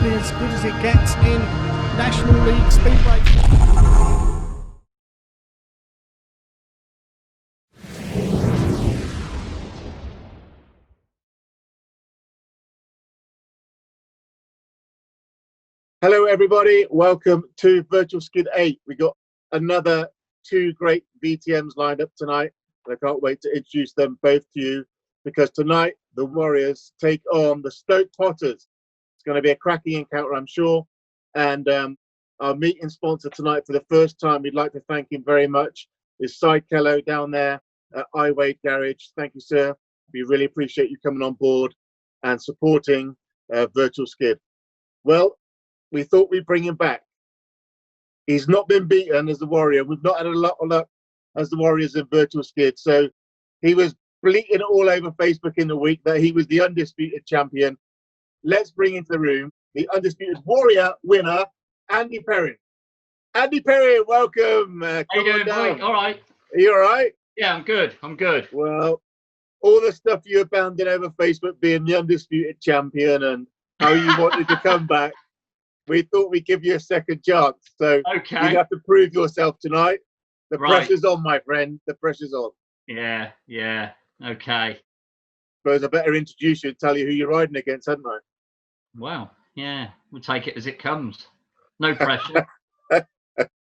possibly as good as it gets in National League Speedway. Hello everybody, welcome to Virtual Skid 8. We got another two great VTMs lined up tonight, and I can't wait to introduce them both to you, because tonight the Warriors take on the Stoke Potters. It's going to be a cracking encounter, I'm sure, and our meeting sponsor tonight for the first time, we'd like to thank him very much, is Cy Kello down there at Iwade Garage. Thank you, sir. We really appreciate you coming on board and supporting Virtual Skid. Well, we thought we'd bring him back. He's not been beaten as the Warrior. We've not had a lot of luck as the Warriors in Virtual Skid. So he was bleating all over Facebook in the week that he was the undisputed champion. Let's bring into the room the undisputed Warrior winner, Andy Perrin. Andy Perrin, welcome. How you doing, boy? All right. Are you all right? Yeah, I'm good. I'm good. Well, all the stuff you abandoned over Facebook, being the undisputed champion and how you wanted to come back, we thought we'd give you a second chance. So okay, you have to prove yourself tonight. The right. pressure's on, my friend. The pressure's on. Yeah. Okay. Suppose I better introduce you and tell you who you're riding against, hadn't I? Well, yeah. We'll take it as it comes. No pressure.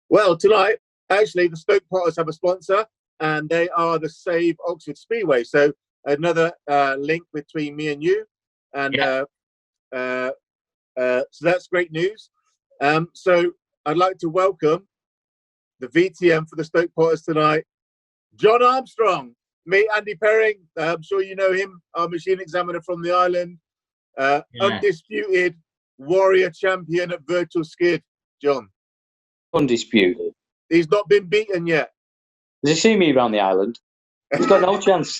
Well, tonight, actually, the Stoke Potters have a sponsor, and they are the Save Oxford Speedway. So another link between me and you. And yeah. So that's great news. So I'd like to welcome the VTM for the Stoke Potters tonight, Jon Armstrong. Me, Andy Perrin. I'm sure you know him, our machine examiner from the island. Undisputed Warrior champion at Virtual Skid, Jon. Undisputed. He's not been beaten yet. Does he see me around the island? He's got no chance.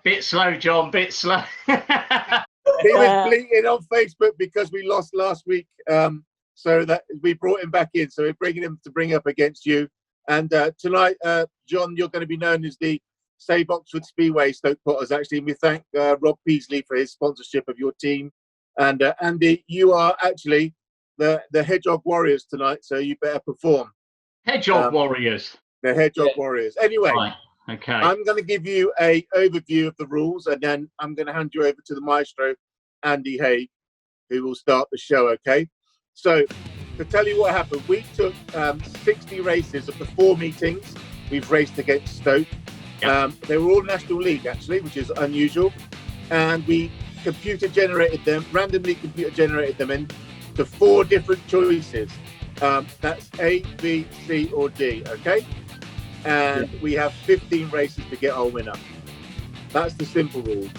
Bit slow, Jon. Bit slow. He was bleating on Facebook because we lost last week, so that we brought him back in. So we're bringing him to bring up against you. And tonight, Jon, you're going to be known as the Save Oxford Speedway Stoke Potters. Actually, we thank Rob Peasley for his sponsorship of your team. And Andy, you are actually the Hedgehog Warriors tonight, so you better perform. Hedgehog Warriors. The Hedgehog Warriors. Anyway. Right. Okay. I'm going to give you a overview of the rules, and then I'm going to hand you over to the maestro, Andy Haig, who will start the show, okay? So, to tell you what happened, we took 60 races of the 4 meetings we've raced against Stoke. Yep. They were all National League, actually, which is unusual. And we randomly computer-generated them into 4 different choices. That's A, B, C, or D, okay? And we have 15 races to get our winner. That's the simple rule.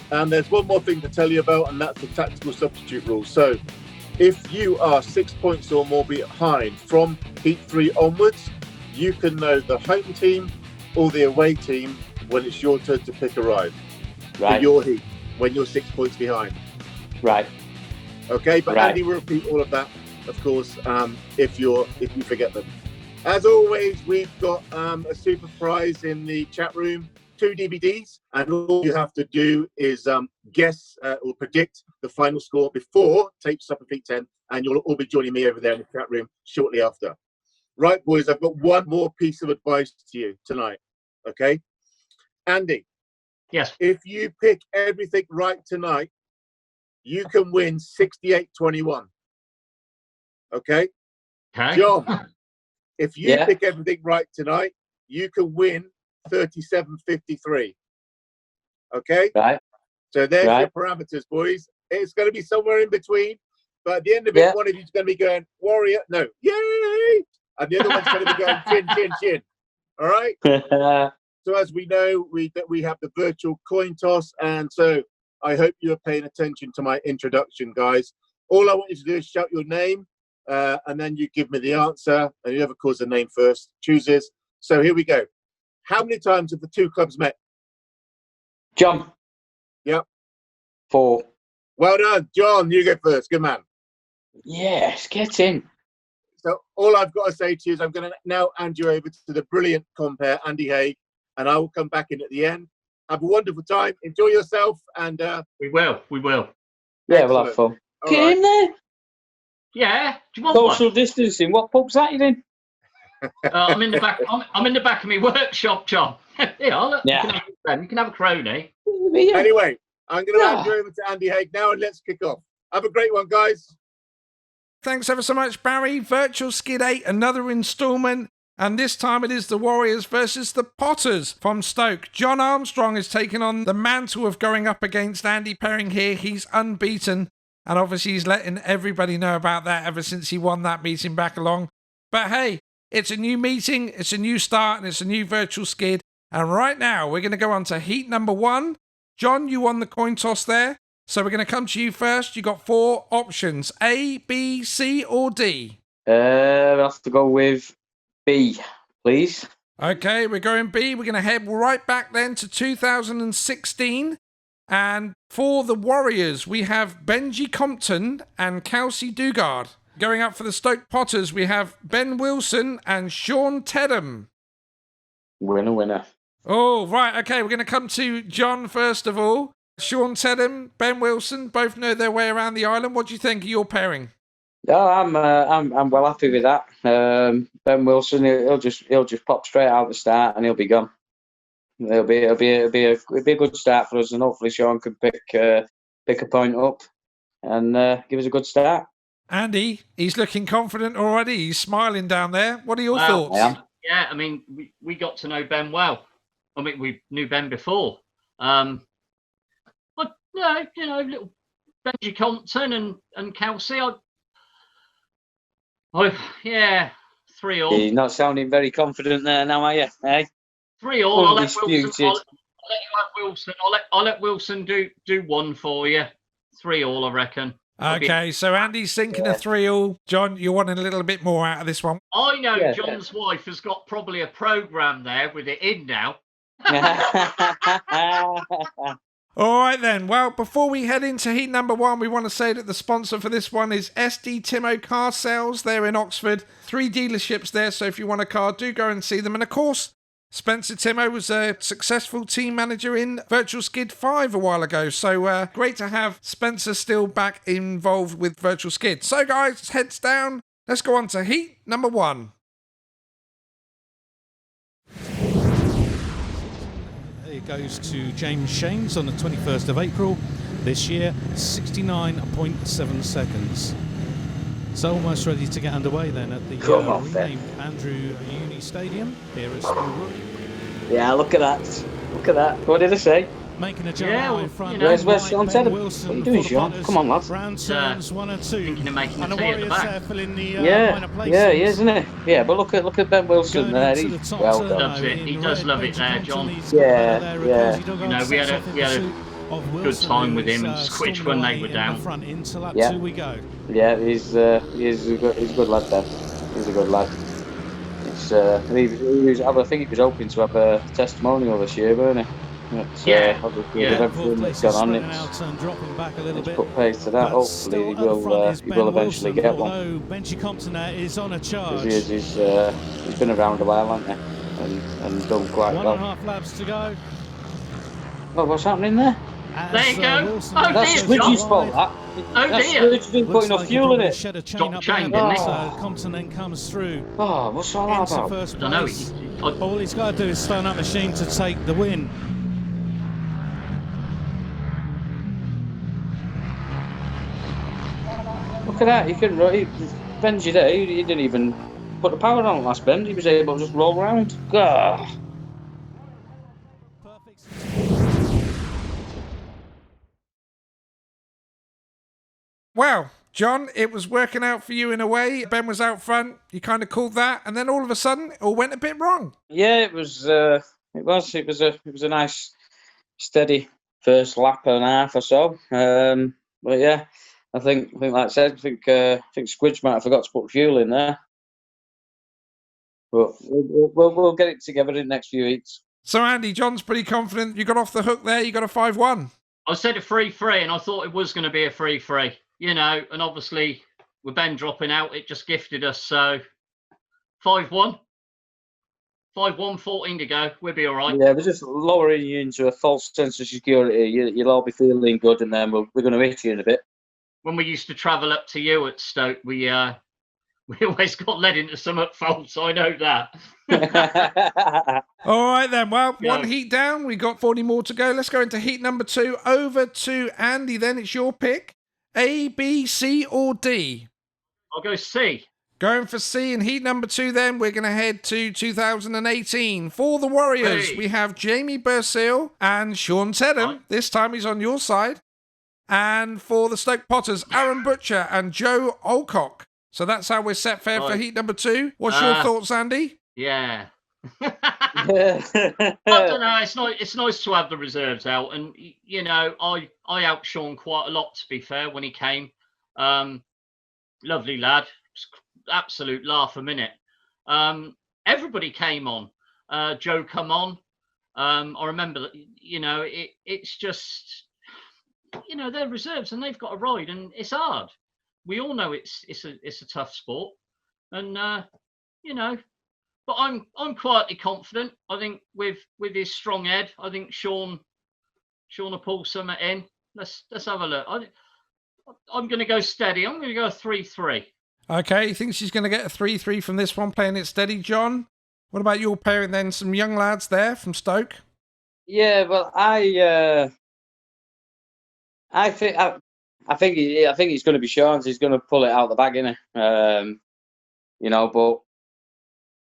And there's one more thing to tell you about, and that's the tactical substitute rule. So if you are 6 points or more behind from heat 3 onwards, you can know the home team or the away team when it's your turn to pick a ride. Right. For your heat, when you're 6 points behind. Right. Okay, but right. Andy will repeat all of that, of course, if you forget them. As always, we've got a super prize in the chat room, 2 DVDs, and all you have to do is guess or predict the final score before tapes up at Feet 10, and you'll all be joining me over there in the chat room shortly after. Right, boys, I've got one more piece of advice to you tonight, okay? Andy. Yes. If you pick everything right tonight, you can win 68-21. Okay? Okay. Jon. If you pick everything right tonight, you can win 37-53. Okay? Right. So there's your parameters, boys. It's going to be somewhere in between. But at the end of it, one of you's going to be going, Warrior, no, yay! And the other one's going to be going, chin, chin, chin. All right? So as we know, we have the virtual coin toss. And so I hope you are paying attention to my introduction, guys. All I want you to do is shout your name. And then you give me the answer, and whoever calls the name first chooses. So here we go. How many times have the 2 clubs met? Jon. Yep. 4. Well done. Jon, you go first. Good man. Yes, get in. So all I've got to say to you is I'm going to now hand you over to the brilliant compere, Andy Haig, and I will come back in at the end. Have a wonderful time. Enjoy yourself. And we will. Yeah, we'll have fun. All Get right. in there. Yeah. Do you want Social one? distancing. What pub's that you in? I'm in the back. I'm in the back of my workshop, John. Yeah, look, Yeah. you can have a crony. Yeah. Anyway, I'm going to hand you Yeah. over to Andy Haig now, and let's kick off. Have a great one, guys. Thanks ever so much, Barry. Virtual Skid 8, another instalment. And this time it is the Warriors versus the Potters from Stoke. Jon Armstrong is taking on the mantle of going up against Andy Perring here. He's unbeaten. And obviously he's letting everybody know about that ever since he won that meeting back along. But hey, it's a new meeting, it's a new start, and it's a new Virtual Skid. And right now we're going to go on to heat number 1. John, you won the coin toss there. So we're going to come to you first. You got 4 options, A, B, C, or D. We'll have to go with B, please. Okay, we're going B. We're going to head right back then to 2016. And for the Warriors, we have Benji Compton and Kelsey Dugard. Going up for the Stoke Potters, we have Ben Wilson and Sean Tedham. Winner. Oh, right. Okay, we're going to come to John first of all. Sean Tedham, Ben Wilson, both know their way around the island. What do you think of your pairing? Yeah, I'm well happy with that. Ben Wilson, he'll just pop straight out the start and he'll be gone. It'll be a good start for us, and hopefully Sean can pick a point up and give us a good start. Andy, he's looking confident already. He's smiling down there. What are your Well, thoughts? Yeah, I mean, we got to know Ben well. I mean, we knew Ben before. But little Benji Compton and Kelsey. Yeah, 3-3. You're not sounding very confident there now, are you? Eh? 3-3. I'll let Undisputed. Wilson. I'll let Wilson do one for you. 3-3, I reckon. Okay, so Andy's thinking a 3-3. John, you're wanting a little bit more out of this one. I know John's wife has got probably a programme there with it in now. All right then. Well, before we head into heat number 1, we want to say that the sponsor for this one is SD Timmo Car Sales. They're in Oxford. 3 dealerships there, so if you want a car, do go and see them. And of course, Spencer Timmo was a successful team manager in Virtual Skid 5 a while ago. So great to have Spencer still back involved with Virtual Skid. So guys, heads down. Let's go on to heat number 1. It goes to James Shames on the 21st of April this year, 69.7 seconds. So almost ready to get underway then at the renamed Andrew Uni Stadium here at Smallbrook. Yeah, look at that. Look at that. What did I say? Making a jump out in front. Where's Sean Tedham? What are you doing, Sean? Come on, lads. Round turns 1 and 2. Thinking of making And a the tee at the Warriors back. filling the Yeah, minor places. yeah, he is, isn't he? Yeah, but look at Ben Wilson Going there. into the He's top well turn done. Loves it. He in does red, love it Benji there, Compton, John. he's got Yeah, there, yeah. Cozy Dog You know, on we had steps off in a pursuit of good Wilson, time with him who's, and Squitch storming when they away were in down. the front into lap Yeah. 2 we go. Yeah, he's a good lad then. He's a good lad. It's I think he was hoping to have a testimonial this year, weren't he? But, obviously with everything that's gone on, it's put pace to that. Hopefully he will eventually get one. Benji Compton is on a charge. He's been around a while, hasn't he? And done quite well. 1.5 laps to go. Oh, what's happening there? There you go. Wilson Oh, That's dear, Squidgy's John. fault, that. Oh, That's dear. Squidgy didn't put enough fuel in it. Shed a chain Dropped up chain, there, didn't he? but, Compton then comes through Oh, what's all that into about? first I don't know. place. All he's got to do is start that machine to take the win. Look at that. Benji there, he didn't even put the power on last bend. He was able to just roll around. God. Well, John, it was working out for you in a way. Ben was out front. You kind of called that, and then all of a sudden, it all went a bit wrong. Yeah, it was a nice, steady first lap and a half or so. But yeah, I think like I said, I think Squidge might have forgot to put fuel in there. But we'll get it together in the next few weeks. So, Andy, John's pretty confident. You got off the hook there. You got a 5-1. I said a 3-3, and I thought it was going to be a 3-3. You know, and obviously with Ben dropping out, it just gifted us. So 5-1. 5-1, 14 to go. We'll be all right. Yeah, we're just lowering you into a false sense of security. You'll all be feeling good, and then we're going to hit you in a bit. when we used to travel up to you at Stoke, we always got led into some faults. I know that. All right then. Well, Go. one heat down. We got 40 more to go. Let's go into heat number 2. Over to Andy. Then it's your pick. A, B, C, or D. I'll go C. Going for C in heat number 2. Then we're going to head to 2018 for the Warriors. Hey. We have Jamie Bursill and Sean Tedham. Right. This time he's on your side. And for the Stoke Potters, Aaron Butcher and Joe Alcock. So that's how we're set fair for Right. heat number 2. What's your thoughts, Andy? Yeah. I don't know. It's nice to have the reserves out, and you know, I outshone quite a lot, to be fair, when he came. Lovely lad, absolute laugh a minute. Everybody came on. Joe come on. I remember that. You know, it's just, you know, they're reserves and they've got a ride, and it's hard. We all know it's a tough sport, and you know. But I'm quietly confident. I think with his strong head, I think Sean will pull something in. Let's have a look. I'm going to go steady. I'm going to go 3-3. Okay, he thinks he's going to get a 3-3 from this one, playing it steady. John, what about your pairing then? Some young lads there from Stoke. Yeah, well, I think he's going to be Sean's. He's going to pull it out the bag, isn't he? You know, but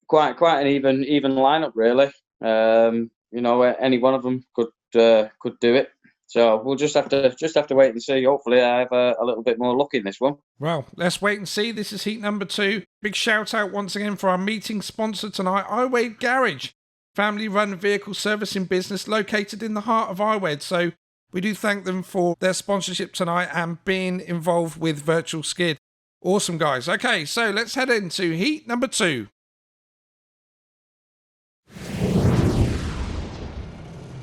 quite an even lineup, really. You know, any one of them could do it. So we'll just have to wait and see. Hopefully, I have a little bit more luck in this one. Well, let's wait and see. This is heat number 2. Big shout out once again for our meeting sponsor tonight, Iwade Garage, family-run vehicle servicing business located in the heart of Iwade. So we do thank them for their sponsorship tonight and being involved with Virtual Skid. Awesome, guys. Okay, so let's head into heat number 2.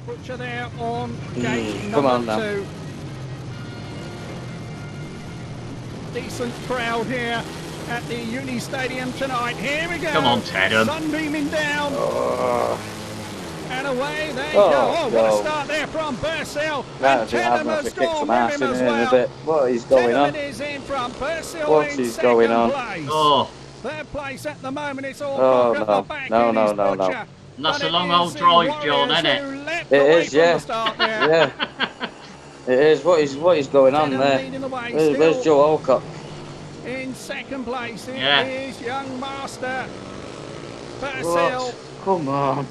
Butcher there on gate Come on number now. 2. Decent crowd here at the Uni Stadium tonight. Here we go. Come on, Tedham. Sun beaming down. And away they Oh, go. Oh, what a no. start there from Bursill. That And is having Tedham to has kick gone some with ass him in as here in a well. bit. What is going on? Tedham is in from Bursill What in is second going on? place. Oh, Third place at the moment. It's all Oh, back at no. the back. No, It no, is no, no. Butcher. that's But a long it old is the drive, John, Warriors isn't it? who leapt It away is, from yeah. the start there. Yeah, it is. What is going on Tedham there? leading the way Where's still. Joe Alcock? In second place, it Yeah. is young master What? Bursill. Come on.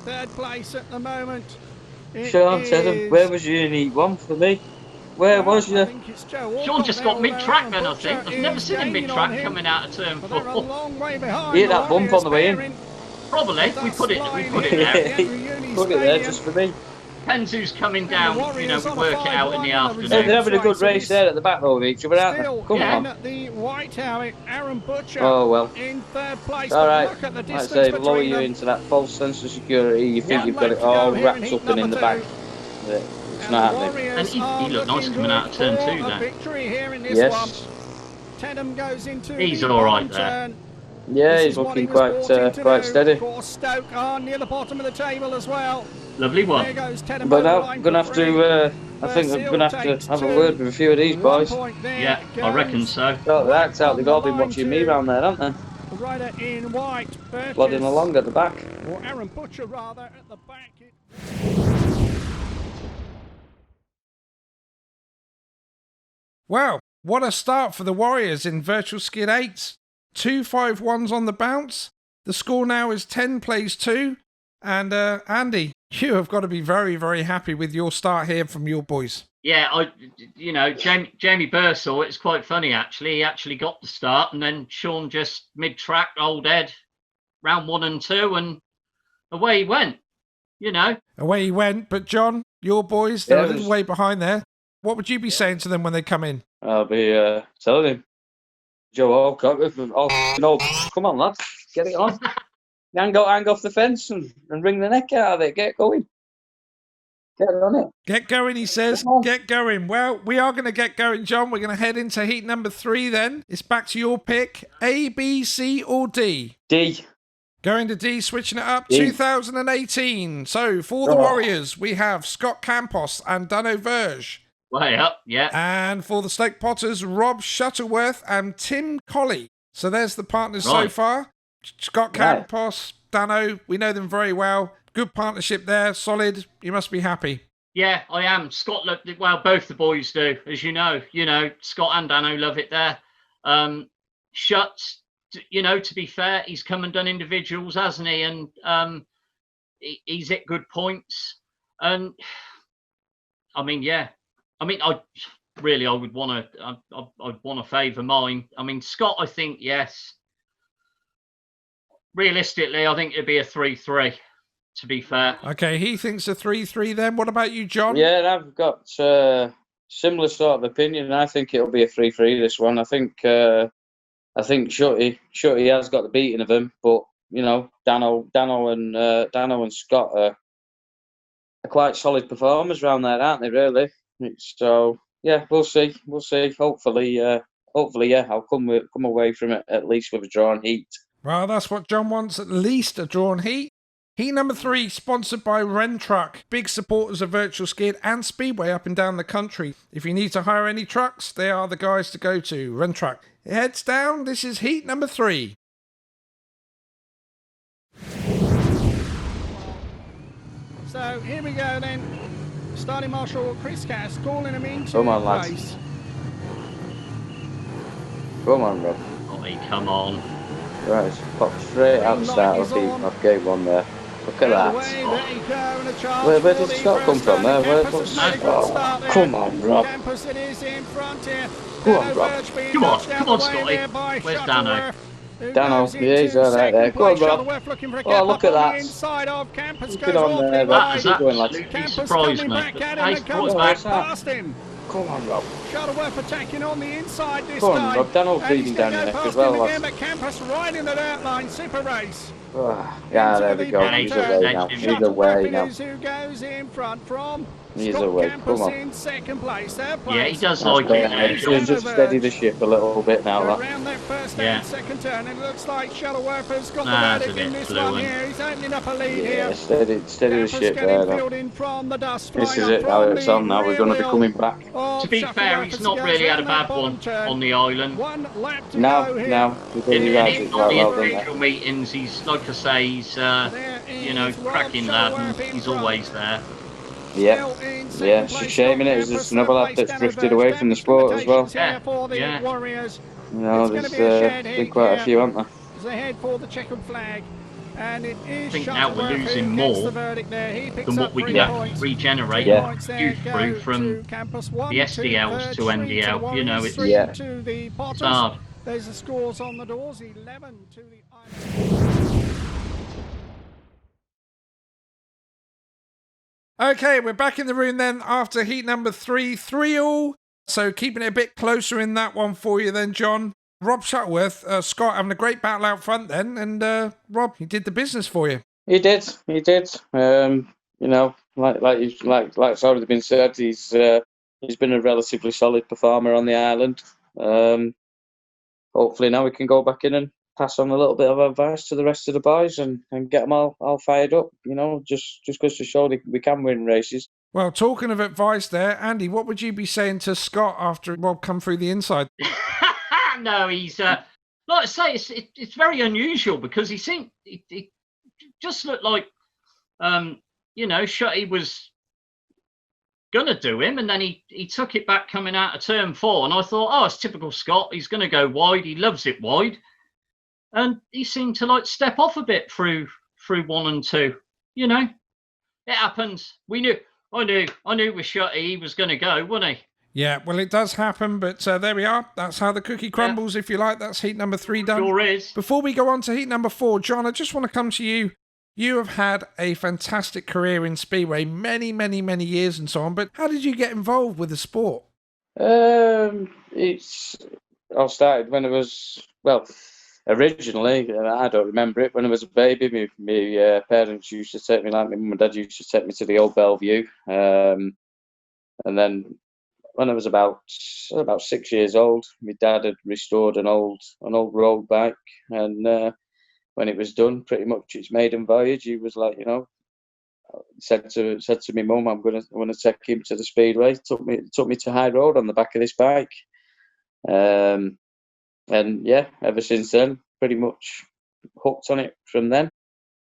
Third place at the moment. It Sean is- Tedham, where was you in Heat 1 for me? Where was I you? think it's Joe Sean Alcock just there, got mid-track then, I Butcher think. I've never is seen him gaining on mid-track him, coming out of turn but they're a 4. long way behind. You hit that bump on the way in. Probably. We put it there. Put it there just for me. Depends who's coming down. You know, we work it out in the Hey, afternoon. they're having a good race there at the back of each other, aren't Still they? Come in on. at the White House, Aaron Butcher Oh, well. in third place. All but right. look at the Like distance I say, lower between you them. into that false sense of security. You think One you've got left it to go all here in wrapped heat up and in number the back. 2. But it's And not the happening. Warriors And he are looked nice looking coming out of turn good 2 for a there. victory here in this Yes. one. Tedham goes into He's the all right bottom there. turn. Yeah, This he's is what looking he was brought in to quite do. steady. Of course, Stoke are near the bottom of the table as well. Lovely There one. goes Tedham But over the now line I'm gonna for have three. to. I think I'm Bursill gonna have takes to have a two. word with a few of these 1 boys. point there Yeah, I reckon goes so. Sort that's out. They've all been on the watching line me to round there, haven't they? the rider in white, Plodding along at the back. or Aaron Butcher rather, at the back. Wow, what a start for the Warriors in Virtual Skid 8. 2 5-1s on the bounce. The score now is 10 plays 2. And Andy, you have got to be very, very happy with your start here from your boys. Yeah, Jamie Bursill, it's quite funny actually. He actually got the start, and then Sean just mid-track, old Ed, round 1 and 2, and away he went. You know. Away he went, but John, your boys, they're Yeah, a little way behind there. What would you be saying to them when they come in? I'll be telling him, Joe Alcock, no, come on, lad, get it on. Hang off the fence and wring the neck out of it. Get going. Get on it. Get going, he says. Come on. Get going. Well, we are going to get going, John. We're going to head into heat number 3 then. It's back to your pick. A, B, C, or D? D. Going to D, switching it up. D. 2018. So, for the Oh. Warriors, we have Scott Campos and Dano Verge. Way up, yeah. And for the Stoke Potters, Rob Shuttleworth and Tim Colley. So there's the partners so far. Scott Campos, Dano, we know them very well. Good partnership there, solid. You must be happy. Yeah, I am. Scott, well, both the boys do, as you know. Scott and Dano love it there. Shuts, to be fair, he's come and done individuals, hasn't he? And he's at good points. And I mean, yeah. I mean, I would want to. I'd want to favour mine. I mean, Scott, I think yes. Realistically, I think it'd be a 3-3. To be fair. Okay, he thinks a 3-3. Then, what about you, John? Yeah, I've got similar sort of opinion. I think it'll be a 3-3. This one, I think Shutty has got the beating of him, but Dano and Scott are quite solid performers around there, aren't they? Really. So yeah, we'll see. Hopefully, yeah, I'll come away from it at least with a drawn heat. Well, that's what John wants, at least a drawn heat. Heat number 3, sponsored by Rentruck. Big supporters of Virtual Skid and Speedway up and down the country. If you need to hire any trucks, they are the guys to go to. Rentruck. It heads down. This is heat number 3. So here we go then. Starting Marshal Chris Cass calling him into Come on, lads. place. Come on, Rob. Oh, come on. Right, pop straight out the start of game 1 there. Look at that. Where did Scott come from there? Come on, Rob. Come on, Rob. Come on, Scotty. Where's Dano? Dano, yeah, he's all right there. Go on, Rob. Oh, look at that. Get on there, Rob. That absolutely surprised me. He's brought back. Come on, Rob. Shuttleworth attacking on the inside this time. Come on, time. Rob. Dano's breathing down your neck as well. Again, but Campus right in the dirt line. Super race. Yeah, there we go. He's away now. He's away now. Who goes in front from? He's Scott away. Campus Come on. in second place. Yeah, he does like it. He's just steady the ship a little bit now. Around that first and second turn, it looks like Shuttleworth has got the verdict in this one here. He's opening up a lead here. Steady the ship there. This is it, how it's on now. We're going to be coming back. To be fair, he's not really had a bad one on the island. No. In the individual meetings, he's, like I say, he's, cracking lad, and he's always there. Yeah, it's a shame, innit? It's just another lad that's drifted away from the sport as well. Yeah. There's been quite a few, haven't there? Ahead for the checkered flag. And it is I think now we're losing more than what we can regenerate youth through from the SDLs to NDL. It's hard. There's the scores on the doors, 11 to the island. Okay, we're back in the room then after heat number 3, 3-all. So keeping it a bit closer in that one for you then, John. Rob Shuttleworth, Scott having a great battle out front then, and Rob, he did the business for you. He did. Like it's already been said, he's been a relatively solid performer on the island. Hopefully now we can go back in and pass on a little bit of advice to the rest of the boys and get them all fired up, just goes to show that we can win races. Well, talking of advice there, Andy, what would you be saying to Scott after Rob come through the inside? No, he's, like I say, it's very unusual because he seemed, it just looked like, Shutty was going to do him, and then he took it back coming out of turn 4, and I thought, it's typical Scott, he's going to go wide, he loves it wide. And he seemed to step off a bit through 1 and 2. It happens. I knew with Shutty he was going to go, wasn't he? Yeah, well, it does happen, but there we are. That's how the cookie crumbles, if you like. That's heat number 3 done. Sure is. Before we go on to heat number 4, John, I just want to come to you. You have had a fantastic career in Speedway, many, many, many years and so on, but how did you get involved with the sport? I started when I was, originally, I don't remember it, when I was a baby, my parents used to take me, like my mum and dad used to take me to the old Bellevue. And then when I was about 6 years old, my dad had restored an old road bike. And when it was done, pretty much its maiden voyage, he was like, said to my mum, I'm gonna take him to the speedway. Took me to High Road on the back of this bike, and yeah, ever since then, pretty much hooked on it from then.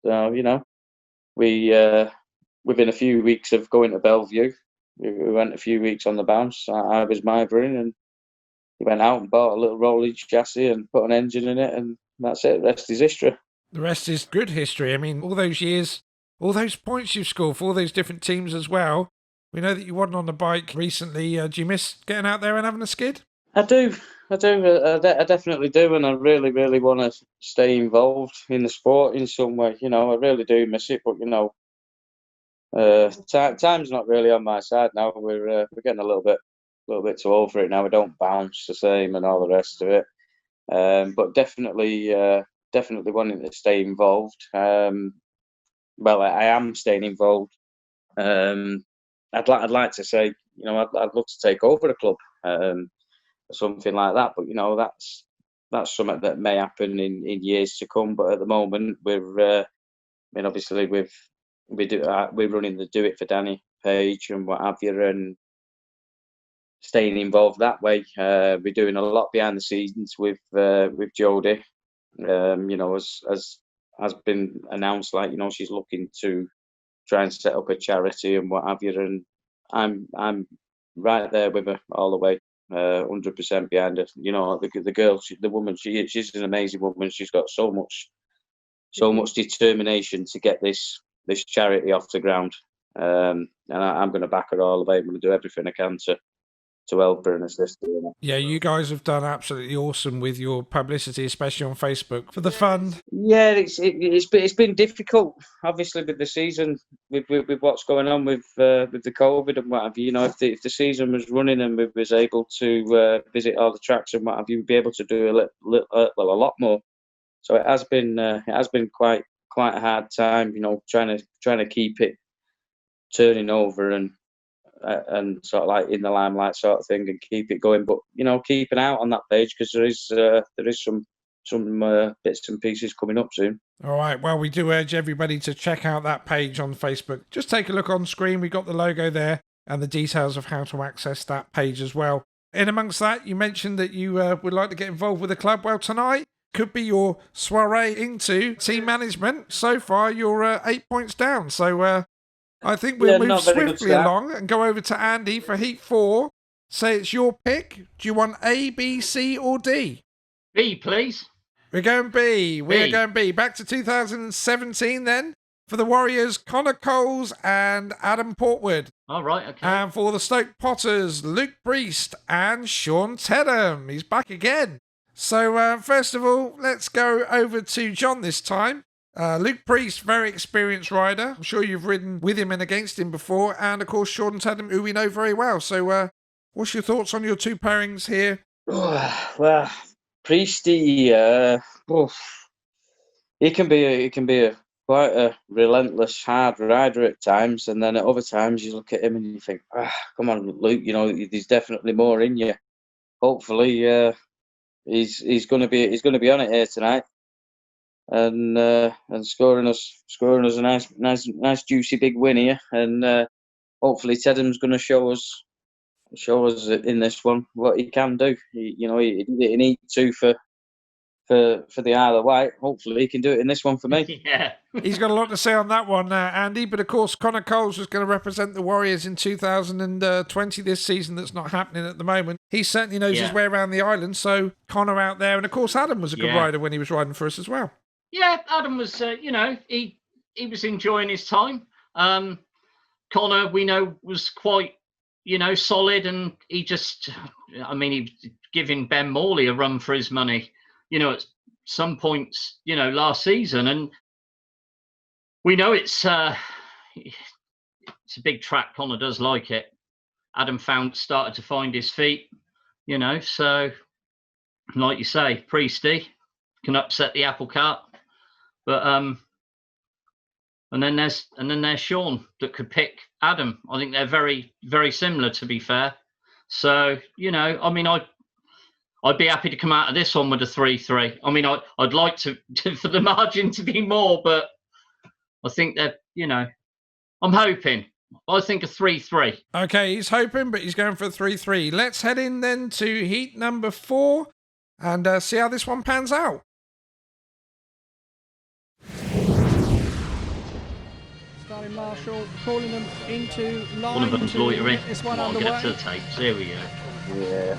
So we within a few weeks of going to Bellevue, we went a few weeks on the bounce. I was mithering, and he went out and bought a little rolling chassis and put an engine in it, and that's it. The rest is history. The rest is good history. I mean, all those years, all those points you've scored for all those different teams as well. We know that you wasn't on the bike recently. Do you miss getting out there and having a skid? I do. I definitely do, and I really, really want to stay involved in the sport in some way. I really do miss it, but time's not really on my side now. We're getting a little bit too old for it now. We don't bounce the same and all the rest of it. But definitely wanting to stay involved. Well, I am staying involved. I'd like to say, I'd love to take over the club, or something like that. But that's something that may happen in years to come. But at the moment, we're obviously we're running the Do It for Danny page and what have you, and staying involved that way. We're doing a lot behind the scenes with Jodie. As has been announced, she's looking to try and set up a charity and what have you, and I'm right there with her all the way, 100% behind her. The girl, the woman, she's an amazing woman. She's got so much determination to get this charity off the ground, and I'm going to back her all the way. I'm going to do everything I can to help her and assist her. Yeah, you guys have done absolutely awesome with your publicity, especially on Facebook for the fund. Yeah, it's been difficult, obviously, with the season, with what's going on with the COVID and what have you. If the season was running and we was able to visit all the tracks and what have you, we'd be able to do a lot more. So it has been quite a hard time, trying to keep it turning over and sort of like in the limelight sort of thing and keep it going, but keep an eye out on that page, because there is some bits and pieces coming up soon. All right, well, we do urge everybody to check out that page on Facebook. Just take a look on screen. We got the logo there and the details of how to access that page as well. In amongst that, you mentioned that you would like to get involved with the club. Well, tonight could be your soiree into team management. So far, you're 8 points down, so I think we'll move swiftly along and go over to Andy for Heat 4. Say it's your pick. Do you want A, B, C, or D? B, please. We're going B. We're going B. Back to 2017 then. For the Warriors, Connor Coles and Adam Portwood. All right, okay. And for the Stoke Potters, Luke Priest and Sean Tedham. He's back again. So first of all, let's go over to John this time. Luke Priest, very experienced rider. I'm sure you've ridden with him and against him before. And, of course, Sean Tedham, who we know very well. So what's your thoughts on your two pairings here? Well, Priesty, he can be quite a relentless, hard rider at times. And then at other times, you look at him and you think, come on, Luke, there's definitely more in you. Hopefully, he's going to be on it here tonight. And scoring us a nice juicy big win here, and hopefully Tedham's going to show us in this one what he can do. He didn't need to for the Isle of Wight. Hopefully he can do it in this one for me. Yeah, he's got a lot to say on that one, Andy. But of course, Connor Coles was going to represent the Warriors in 2020 this season. That's not happening at the moment. He certainly knows his way around the island. So Connor out there, and of course Adam was a good rider when he was riding for us as well. Yeah, Adam was, he was enjoying his time. Connor, we know, was quite, solid, and he just, he's giving Ben Morley a run for his money, at some points, last season. And we know it's a big track. Connor does like it. Adam started to find his feet, so like you say, Priesty can upset the apple cart. But and then there's Sean that could pick Adam. I think they're very, very similar, to be fair. So I'd be happy to come out of this one with a 3-3. I'd like to for the margin to be more, but I think that I'm hoping. I think a 3-3. Okay, he's hoping, but he's going for a 3-3. Let's head in then to heat number 4 and see how this one pans out. Starting Marshall, calling them into line. One of them's loitering. This one I'll underway. get it to the tapes. There we go. Yeah.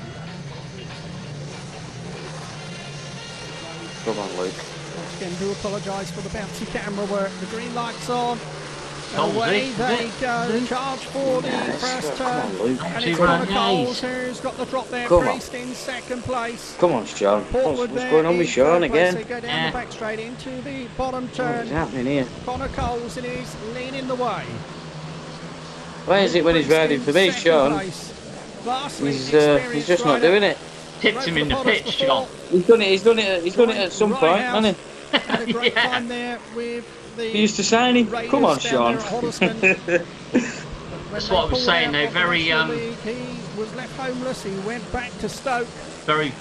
Come on, Luke. Once again, do apologise for the bouncy camera work. The green light's on. Coles, Away they go. Charge for the first turn. And it's Connor Coles who's got the drop there. Priest in second place. Come on, Sean. Portwood What's going on with Sean again? They go down the back straight into the bottom turn. What's happening here? Connor Coles, it is, leading the way. Why is it when he's riding for me, Sean? He's just not doing it. Tipped him in the pitch, John. He's done it at some point, hasn't he? Had a great time there with the He used to sign him. Come on, Sean. That's what I was saying. They're very he was left homeless. He went back to Stoke. very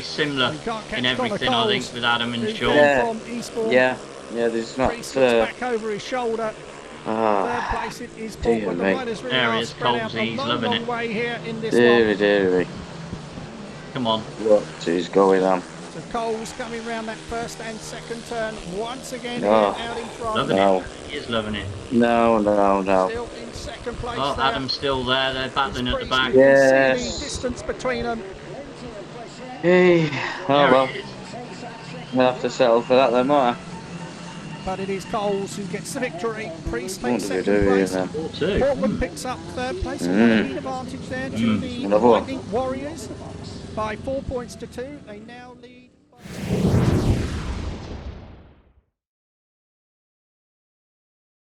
similar in everything, I think, with Adam and Sean. Yeah. Yeah, there's not. Back over his shoulder. Third place it is Portwood. The riders really There he are is, spread out Colesy, he's a loving it. way here in this one. Deary. Come on. What is going on? So Coles coming round that first and second turn once again No. out in front. Loving No. it. He is loving it. No. Still in second place Oh, there. Adam's still there. They're battling at the back. Yeah. See the distance between them. Hey. Oh There well. he is. We'll have to settle for that then, won't But it is Coles who gets the victory. Priest I? What takes do we second do here place. then? 4-2. Portland picks up third place. With a lead advantage there to the Another one. Lightning Warriors by 4 points to 2. They now lead.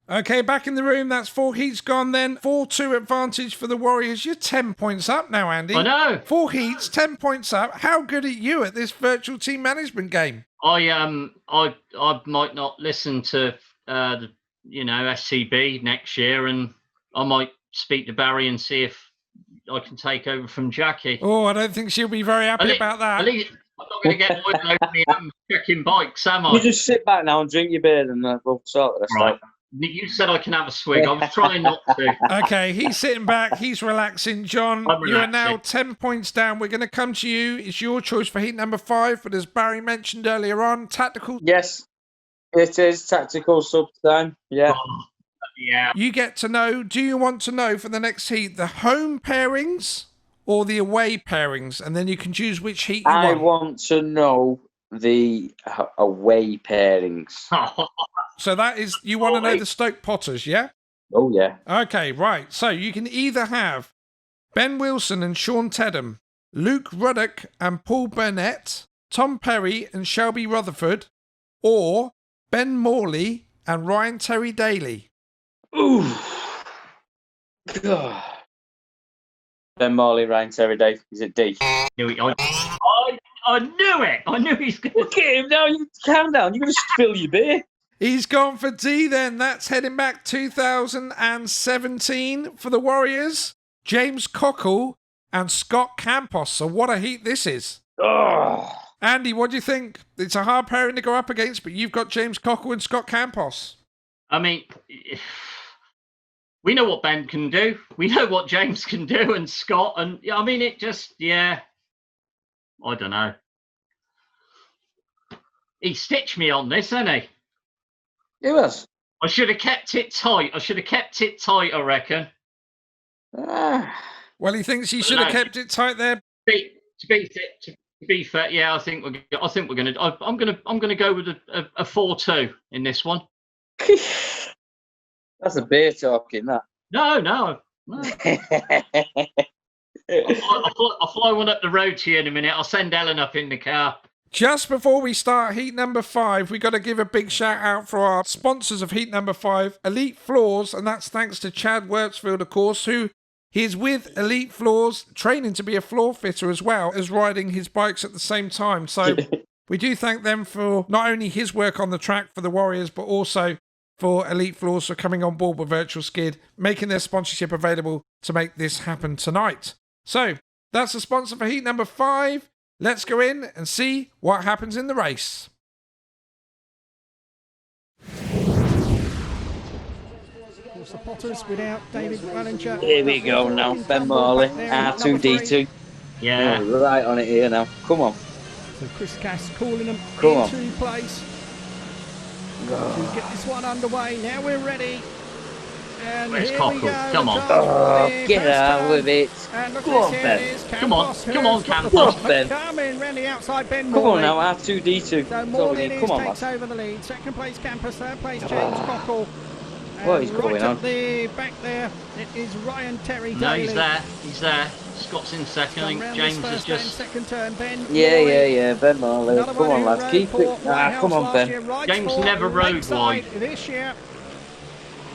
Okay, back in the room. That's 4 heats gone then. 4-2 advantage for the Warriors. You're 10 points up now, Andy. I know. 4 heats, 10 points up. How good are you at this virtual team management game? I might not listen to the SCB next year, and I might speak to Barry and see if I can take over from Jackie. Oh, I don't think she'll be very happy about that. At least I'm not going to get oil over me checking bikes, am I? You just sit back now and drink your beer and we'll sort this Right. out. You said I can have a swig. I was trying not to. Okay, he's sitting back. He's relaxing. John, I'm you are now relaxing. 10 points down. We're going to come to you. It's your choice for heat number 5. But as Barry mentioned earlier on, tactical. Yes, it is tactical sub time. Yeah. Oh, yeah. You get to know. Do you want to know for the next heat the home pairings or the away pairings? And then you can choose which heat you I want. want to know the away pairings. So that is, you want to know the Stoke Potters, yeah? Oh, yeah. Okay, right. So you can either have Ben Wilson and Sean Teddem, Luke Ruddock and Paul Burnett, Tom Perry and Shelby Rutherford, or Ben Morley and Ryan Terry Daly. Ooh. God. Ben Morley, Ryan Terry Day. Is it D? I knew it. I knew he's going to. Look at him now. You calm down. You're going to spill your beer. He's gone for D then. That's heading back 2017 for the Warriors. James Cockle and Scott Campos. So what a heat this is. Oh. Andy, what do you think? It's a hard pairing to go up against, but you've got James Cockle and Scott Campos. I mean, we know what Ben can do. We know what James can do, and Scott. And I mean, it just, I don't know. He stitched me on this, hasn't he? It was. I should have kept it tight. I reckon. Well, he thinks he should have kept it tight there. To be fair, yeah, I think we're gonna. I'm gonna go with a 4-2 in this one. That's a beer talking, that. No. I'll fly one up the road to you in a minute. I'll send Ellen up in the car. Just before we start heat number 5, we got to give a big shout out for our sponsors of heat number 5, Elite Floors, and that's thanks to Chad Wurtsfield, of course, who is with Elite Floors, training to be a floor fitter as well as riding his bikes at the same time. So we do thank them for not only his work on the track for the Warriors, but also for Elite Floors for coming on board with Virtual Skid, making their sponsorship available to make this happen tonight. So that's the sponsor for heat number 5. Let's go in and see what happens in the race. The Potters without David Wellinger. Here we go now. Ben Morley, R2D2. Yeah. Oh, right on it here now. Come on. So Chris Cass calling them Come into place to get this one underway. Now we're ready. And Where's here Cockle? we go. Come on. Oh, get out with it. And look Go on, at this, Ben. here it is. Come on, Campos, come on, who's got the Campos. front, Ben. coming round the outside, Ben Come Morley. on now, R2D2. So Morley, Morley come on, takes lad. over the lead. Second place Campos, third place James Cockle. What is And going right on? at the back there, it is Ryan Terry No, Daly. he's there. He's there. Scott's in second. I think Round James this has first turn, just. second turn, Ben Yeah, Morley. yeah, Ben Morley. Another Come one on, who lads. rode Keep for it. Whitehouse Come on, last Ben. year, rides James for never rode Lakeside wide. this year.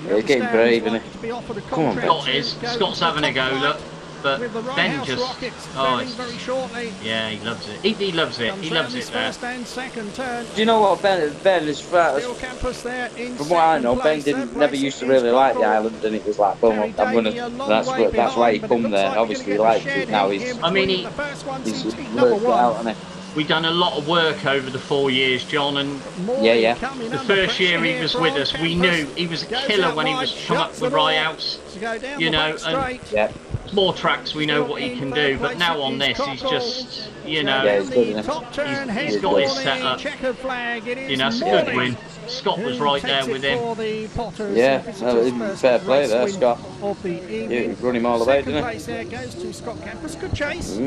Yeah, he's getting brave, isn't he? To be offered a Come on, Ben. contract Scott is. to go Scott's to the having a top go, flight look. But with the Ben House just. Rockets Oh, very shortly. yeah, he loves it. He loves it. Comes He round loves this it there. first and second turn. Do you know what, Ben is fast? Still Campus there in From what I second know, Ben place. didn't Third never place used to is really like the Cockle. island, and it was like, boom, Terry I'm gonna. Daly a long That's way why behind, he but it come looks there. like we're Obviously, he gonna likes get a it now. shed He's in I mean, between the first one he's seems heat number worked it one. out, hasn't We've done a lot of work over the 4 years, John, and Morley Yeah. coming the under first year pressure he here was from with us, we Campus. knew he was a Goes killer out when he wide, was come up shuts with the door Ryehouse. to go down You the know, back and straight. Yeah, more tracks we know what he In can third do, but place now it on is this, he's Cockle. just, you So know, Yeah, down he's good, the isn't he? top turn, He's heads got for his the setup. checkered flag. It is you know, it's a good Morley win. Scott was who right takes there it with him. for the Potters. Yeah, This is no, his it- first fair play race there, win Scott. of the evening. he run him all the way, Second didn't he? place there goes to Scott Campus. Good chase.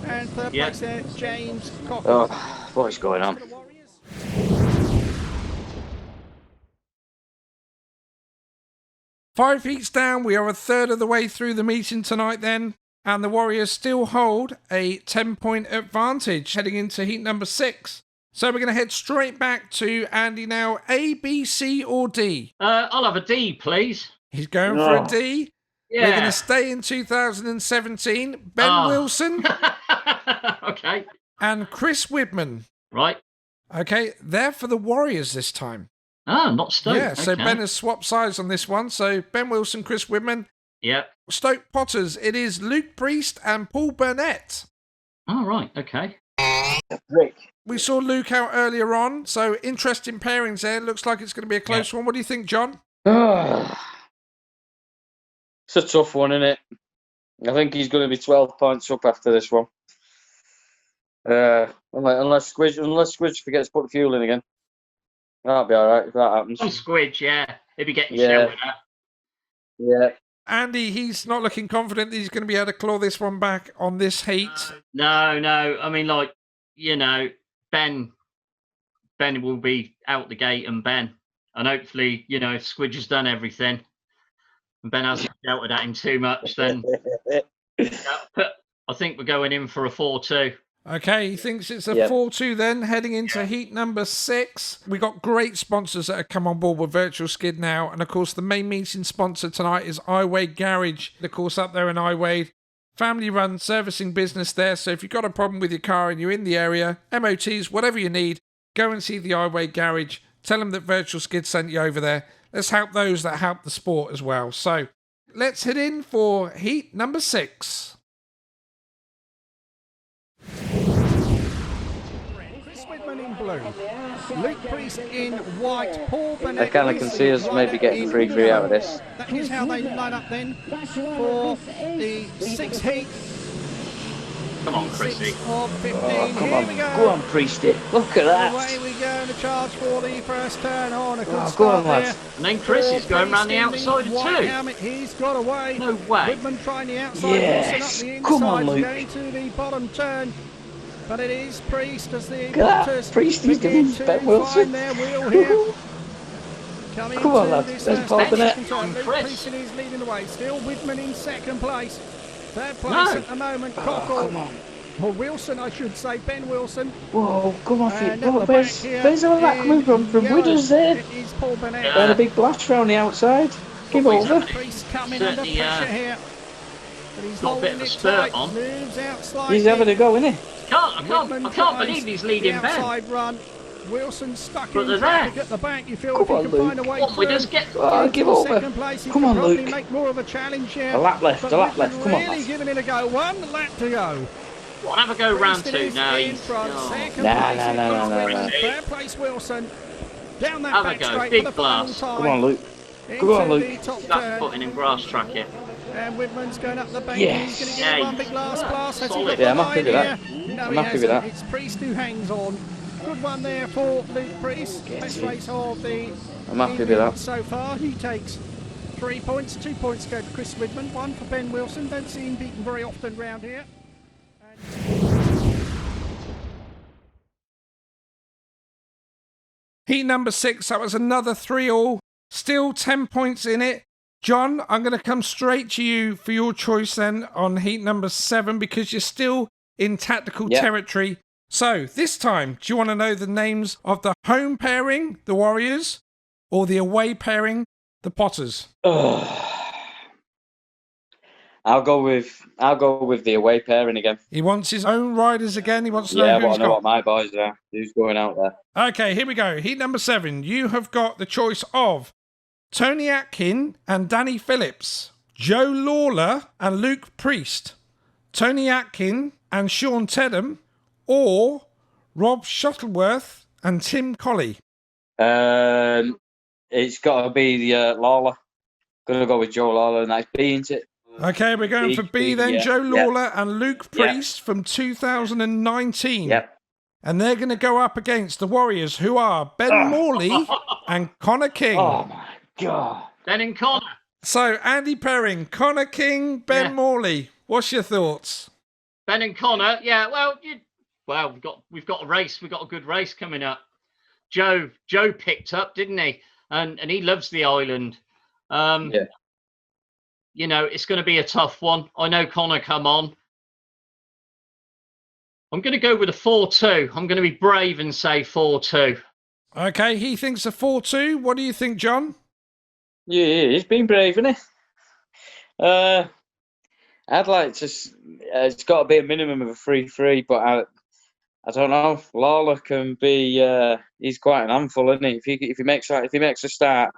And third Yeah. place there, James Cockle. Oh, what is going on? 5 heats down, we are a third of the way through the meeting tonight then, and the Warriors still hold a 10-point advantage heading into heat number 6. So we're going to head straight back to Andy now. A, B, C or D? I'll have a D, please. He's going for a Oh. D. Yeah. We're going to stay in 2017. Ben Oh. Wilson Okay. and Chris Widman. Right. Okay, they're for the Warriors this time. Oh, not Stoke. Yeah, so okay. Ben has swapped sides on this one. So Ben Wilson, Chris Widman. Yep. Stoke Potters, it is Luke Priest and Paul Burnett. Oh, right. Okay. Rick. We saw Luke out earlier on, so interesting pairings there. Looks like it's going to be a close one. What do you think, John? It's a tough one, isn't it? I think he's going to be 12 points up after this one. Unless Squidge forgets to put the fuel in again. That'll be all right if that happens. On Squidge, yeah. He'll be getting Yeah. shouted at. Yeah. Andy, he's not looking confident that he's going to be able to claw this one back on this heat. No. I mean, like, you know, Ben will be out the gate and Ben. And hopefully, you know, if Squidge has done everything and Ben hasn't shouted at him too much, then I think we're going in for a 4-2. Okay, he thinks it's a Yep. 4-2 then, heading into heat number 6. We got great sponsors that have come on board with Virtual Skid now. And of course, the main meeting sponsor tonight is Iwade Garage. Of course, up there in Iwade. Family-run servicing business there. So if you've got a problem with your car and you're in the area, MOTs, whatever you need, go and see the Iwade Garage. Tell them that Virtual Skid sent you over there. Let's help those that help the sport as well. So let's head in for heat number 6. Chris Widman in blue, Luke Priest in white, Paul Burnett. I kind of can see us maybe getting 3-3 out of this. That is how they line up then for the 6th heat. Come on, Chrissy. 6 of 15. Come Here on, we go. go on, Priesty. Look at that. Away we go. The charge for the first turn on. A good Oh, start go on, there. lads. And then Chris is going round the outside White too. helmet, he's got away. No way. Widman trying the outside, Yes. Wilson up the inside, Come on, Luke. going to the bottom turn. But it is Priest as the Look at that. Potters Priesty's begin doing to Ben Wilson. find their wheel here. Coming Come on, into lads. this There's first Paul and Burnett. second turn. Luke Chris. Priest is leading the way. Still Widman in second place. Third place No. at the moment. Cockle. Come on. Or Wilson, I should say. Ben Wilson. Whoa, come on, And feet. at the Oh, back here where's all that coming from? From yellow, Widders there. It is Paul Burnett. Yeah. And a big blast round the outside. Give Well, he's over. having Priest coming under Certainly, pressure here. But he's got a bit holding of a it spurt tight. on. Moves out slightly. He's having a go, isn't he? I Widman can't tries believe he's leading the Ben. outside run. Wilson stuck But in they're traffic there. at the back. You feel Come if he on, can Luke. find a way What, we through. just get... Oh, give into over. second place, he Come could on, probably Luke. make more of a challenge here. A lap left, But a lap Widman left. Come on, really lads. giving it a go. 1 lap to go. What, have a go round Priest 2 is now? in He's... front. oh. Second Nah, place nah, is nah, nah, Widman. nah. Third place Wilson. Down that Have a back go. straight Big for the final blast. time. Come on, Luke. Go on, into Luke. the top That's turn. putting in grass track here. And Whitman's going up the bank. Yes. He's going to get one big last pass. Has he got Solid. the Yeah, I'm happy line with here? that. No, I'm he happy with hasn't. that. It's Priest who hangs on. Good one there for Luke Priest. Best race of the I'm happy with evening that. so far. He takes 3 points. 2 points go to Chris Whitman. 1 for Ben Wilson. Don't see him beaten very often round here. Heat number 6, that was another 3-all. Still 10 points in it. John, I'm going to come straight to you for your choice then on heat number 7 because you're still in tactical territory. So this time, do you want to know the names of the home pairing, the Warriors, or the away pairing, the Potters? I'll go with the away pairing again. He wants his own riders again. He wants to know Yeah, who I he's want to know got. what my boys are. Who's going out there? Okay, here we go. Heat number 7. You have got the choice of Tony Atkin and Danny Phillips, Joe Lawler and Luke Priest, Tony Atkin and Sean Tedham, or Rob Shuttleworth and Tim Colley. It's got to be Lawler. Gonna go with Joe Lawler, and that's B, isn't it? Okay, we're going for B then. Yeah, Joe Lawler and Luke Priest from 2019. Yep. And they're going to go up against the Warriors, who are Ben Morley and Connor King. Oh my God. Ben and Connor. So, Andy Perring, Connor King, Ben Morley. What's your thoughts? Ben and Connor. Yeah. Well, we've got a race. We've got a good race coming up. Joe picked up, didn't he? And he loves the island. You know, it's going to be a tough one. I know Connor come on. I'm going to go with a 4-2. I'm going to be brave and say 4-2. Okay, he thinks a 4-2. What do you think, John? Yeah, he's been brave, isn't he? I'd like to. It's got to be a minimum of a 3-3, but I don't know. Lawler can be. He's quite an handful, isn't he? If he makes a start,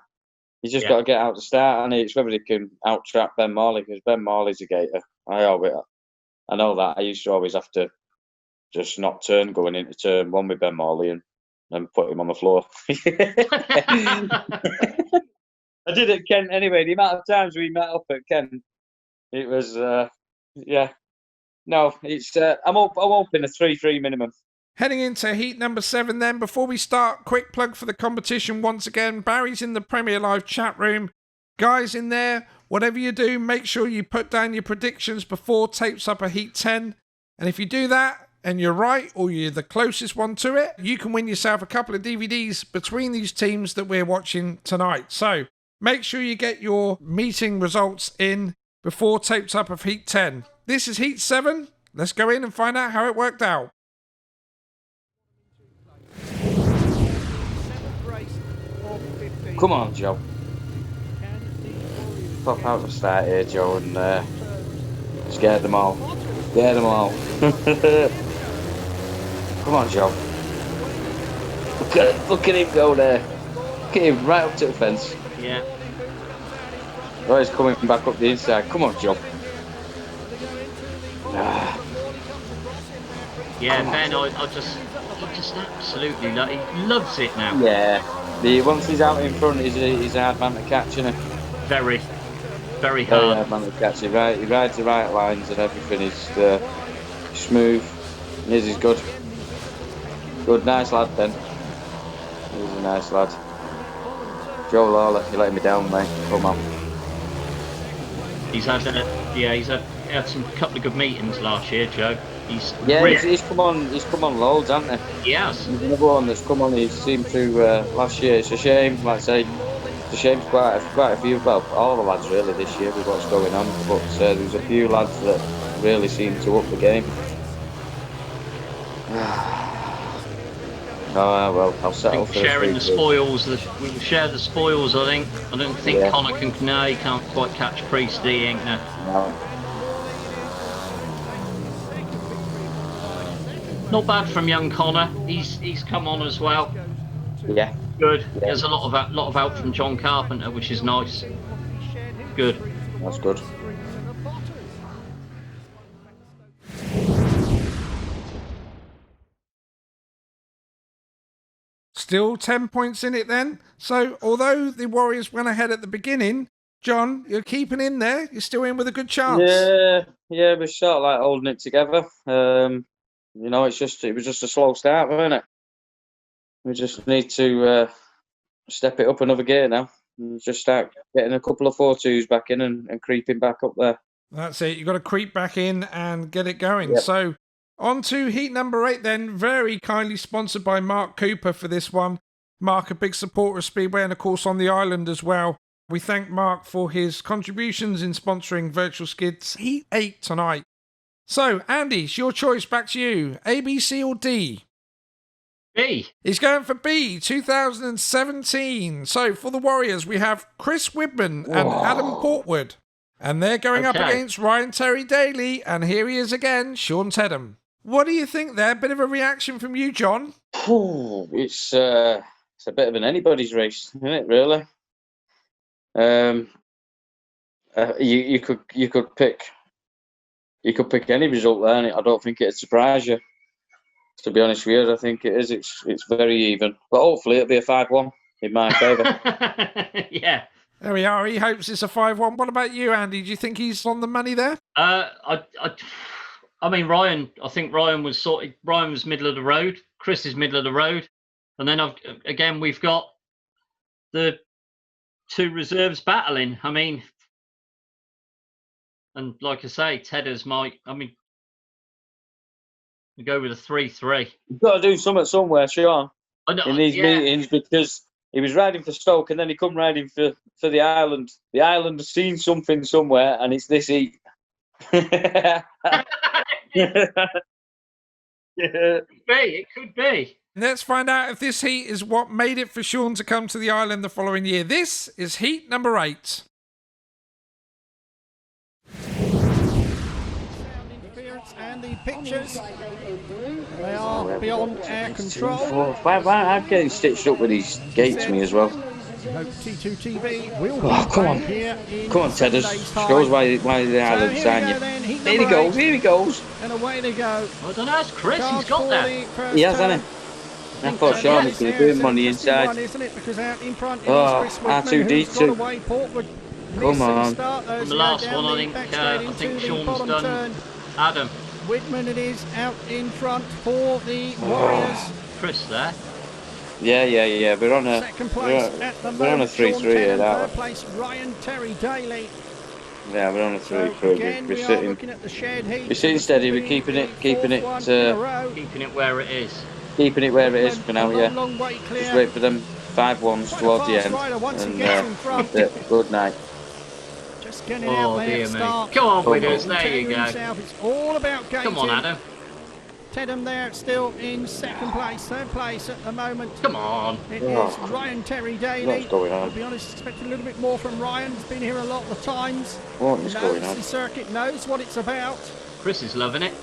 he's just got to get out to start, and it's whether he can out-trap Ben Morley, because Ben Morley's a gator. I know that. I used to always have to just not turn going into turn 1 with Ben Morley and then put him on the floor. I did at Kent anyway. The amount of times we met up at Kent, it was No, it's I'm hoping a 3-3 minimum. Heading into heat number 7 then. Before we start, quick plug for the competition once again. Barry's in the Premier Live chat room. Guys in there, whatever you do, make sure you put down your predictions before tapes up a heat 10. And if you do that, and you're right, or you're the closest one to it, you can win yourself a couple of DVDs between these teams that we're watching tonight. So make sure you get your meeting results in before tapes up of heat 10. This is heat 7. Let's go in and find out how it worked out. Come on, Joe. Pop out the start here, Joe, and scare them all. Scare them all. Come on, Joe. Look at him go there. Look at him right up to the fence. Yeah. Oh, he's coming back up the inside. Come on, Joe. Yeah, Ben, he just absolutely he loves it now. Yeah. Once he's out in front, he's a hard man to catch, isn't he? Very, very hard. Very hard man to catch. He rides the right lines and everything. He's smooth. He's good. Good, nice lad, Ben. He's a nice lad. Joe Lawler, you're letting me down, mate. Come on. He's had some couple of good meetings last year, Joe. He's come on loads, hasn't he? Yes. He's another one that's come on. He seemed to last year. It's a shame, like I say, it's a shame. Quite a few. Well, all the lads really this year with what's going on. But there's a few lads that really seem to up the game. Oh well, I'll settle for sharing the spoils. We will share the spoils. I don't think Connor can. No, he can't quite catch Priest. He ain't there. No. Not bad from young Connor. He's come on as well. Yeah. Good. Yeah. There's a lot of help from Jon Carpenter, which is nice. Good. That's good. Still 10 points in it then. So although the Warriors went ahead at the beginning, John, you're keeping in there. You're still in with a good chance. Yeah, we're sort of like holding it together. You know, it was just a slow start, wasn't it? We just need to step it up another gear now and just start getting a couple of 4-2s back in and creeping back up there. That's it. You've got to creep back in and get it going. Yep. So on to heat number 8 then. Very kindly sponsored by Mark Cooper for this one. Mark, a big supporter of Speedway and of course on the island as well. We thank Mark for his contributions in sponsoring Virtual Skid's Heat 8 tonight. So, Andy, it's your choice. Back to you. A, B, C or D? B. He's going for B, 2017. So, for the Warriors, we have Chris Widman and Adam Portwood. And they're going up against Ryan Terry Daly. And here he is again, Sean Tedham. What do you think there? Bit of a reaction from you, John? It's a bit of an anybody's race, isn't it, really? You could pick any result there, and I don't think it'd surprise you. To be honest with you, I think it is. It's very even, but hopefully it'll be a 5-1 in my favour. Yeah. There we are. He hopes it's a 5-1. What about you, Andy? Do you think he's on the money there? I mean, Ryan. I think Ryan was Ryan was middle of the road. Chris is middle of the road, and then we've got the 2 reserves battling. I mean, and like I say, Tedder's might. I mean, we go with a 3-3. You've got to do something somewhere, Sean. In these yeah. meetings, because he was riding for Stoke and then he come riding for the island. The island has seen something somewhere, and it's this heat. It could be. Let's find out if this heat is what made it for Sean to come to the island the following year. This is heat number 8. Sound interference and the pictures, they are beyond our control. I'm getting stitched up with these gates, me as well. Hope T2 TV will Come on. here in Come on, Tedders. Shows why the island's on you. Here he goes. And away they go. I don't know, it's Chris. He's got that. He has, hasn't he? I thought Sean was going to do him on the inside. Isn't it? Because out in front R2D2. Come on. From the last one, I think Sean's done Adam. Widman it is out in front for the Warriors. Chris there. Yeah. We're on a Second place at the we're on a 3-3 here. Third place Ryan Terry Daly. Yeah, we're on a 3-3. We're sitting. Looking at the shared heat. We're sitting steady. We're keeping it Keeping it where it is. Keeping it where it is for now. Yeah. Just wait for them 5-1s towards the end. And good night. Just getting out there. Start. Come on, winners. There you go. It's all about gating. Come on, Adam. Tedham there still in second place, third place at the moment. Come on. It is Ryan Terry Daly. What's going on? I'll be honest, expect a little bit more from Ryan. He's been here a lot of the times. What is going Knows on? the circuit, knows what it's about. Chris is loving it.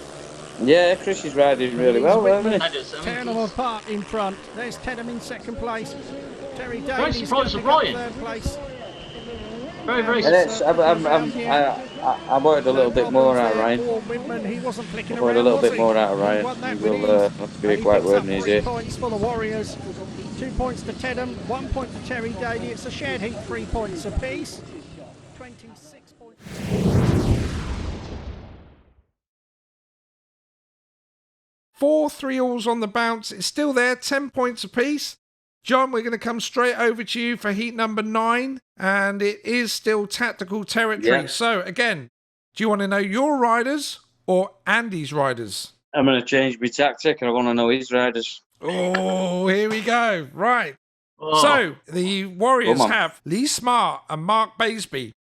Yeah, Chris is riding really well, isn't he? Tearing them apart in front. There's Tedham in second place. Terry Daly is surprised with Ryan. third place. Very I wanted a little bit more out of Ryan. He wasn't flicking I wanted a little bit more out of Ryan. He will have to be quite word in his ear. 3 points for the Warriors. 2 points to Tedham, 1 point to Terry Daly. It's a shared heat, 3 points apiece. 26 points. 4 3-alls on the bounce. It's still there, 10 points apiece. John, we're going to come straight over to you for heat number 9, and it is still tactical territory. Yeah. So, again, do you want to know your riders or Andy's riders? I'm going to change my tactic, and I want to know his riders. Oh, here we go. Right. Oh. So, the Warriors have Lee Smart and Mark Baisby,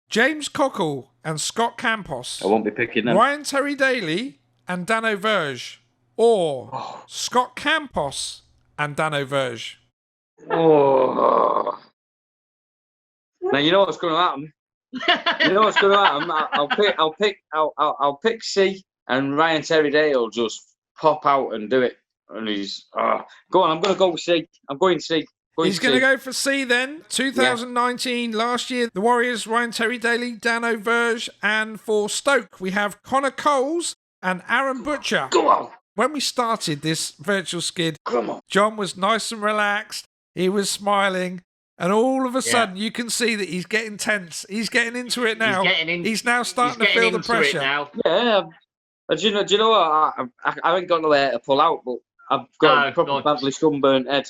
James Cockle and Scott Campos. I won't be picking them. Ryan Terry Daly and Dano Verge, or Scott Campos and Dano Verge. Oh. Now you know what's going to happen. I'll pick C, and Ryan Terry Day will just pop out and do it. And he's go on. I'm going to go with C. I'm going C. He's going to go for C then. 2019, last year, the Warriors, Ryan Terry Daly, Dano Verge, and for Stoke, we have Connor Coles and Aaron Butcher. Go on. when we started this virtual skid, John was nice and relaxed. He was smiling. And all of a sudden, you can see that he's getting tense. He's getting into it now. He's now starting to feel the pressure. Yeah. Do you know what? I haven't got nowhere to pull out, but I've got a proper badly sunburnt head.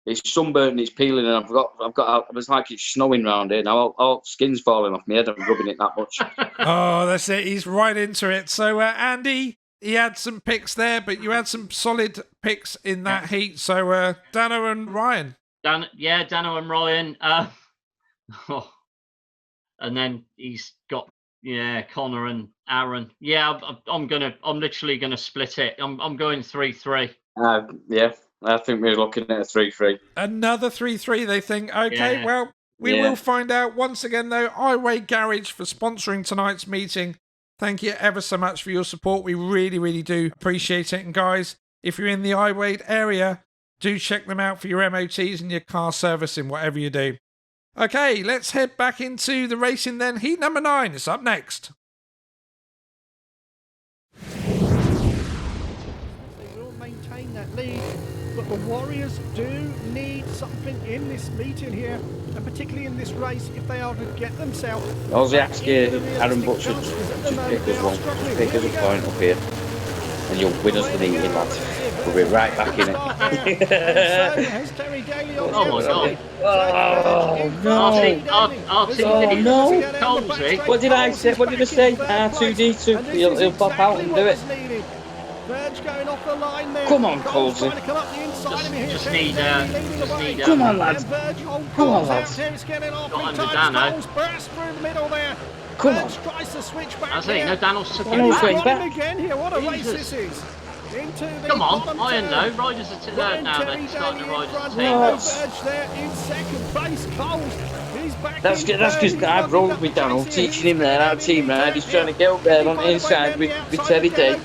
It's sunburnt and it's peeling, and it's like it's snowing round here now. All skin's falling off my head. I'm rubbing it that much. Oh, that's it. He's right into it. So, Andy, he had some picks there, but you had some solid picks in that heat. So, Dano and Ryan. Dano and Ryan. And then he's got Connor and Aaron. Yeah, I'm literally gonna split it. I'm going 3-3. Yeah, I think we're looking at a 3-3. Another 3-3. They think. Okay, well, we will find out. Once again, though, Iwade Garage for sponsoring tonight's meeting. Thank you ever so much for your support. We really, really do appreciate it. And guys, if you're in the Iwade area, do check them out for your MOTs and your car servicing, whatever you do. Okay, let's head back into the racing then. Heat number 9 is up next. They will maintain that lead, but the Warriors do need something in this meeting here, and particularly in this race, if they are to get themselves. I was asking Aaron Butcher to pick us one, pick us a point up here, and you'll win us the meeting, lad. We'll be right back in it. Oh my God. No. What did I say? What did I say? R2D2. He'll pop out and do it. Come on, Colsey. Just need come on, lads. Come on, lads. Got under Dano. Come on. I say, no, Dano's took him back. Again here. What a race this is. Come on, Iron though. Riders are now. They're starting to ride as a team. That's because I've rolled with Daniel, teaching him there how to team ride. He's trying to get up there on the inside with Terry Day.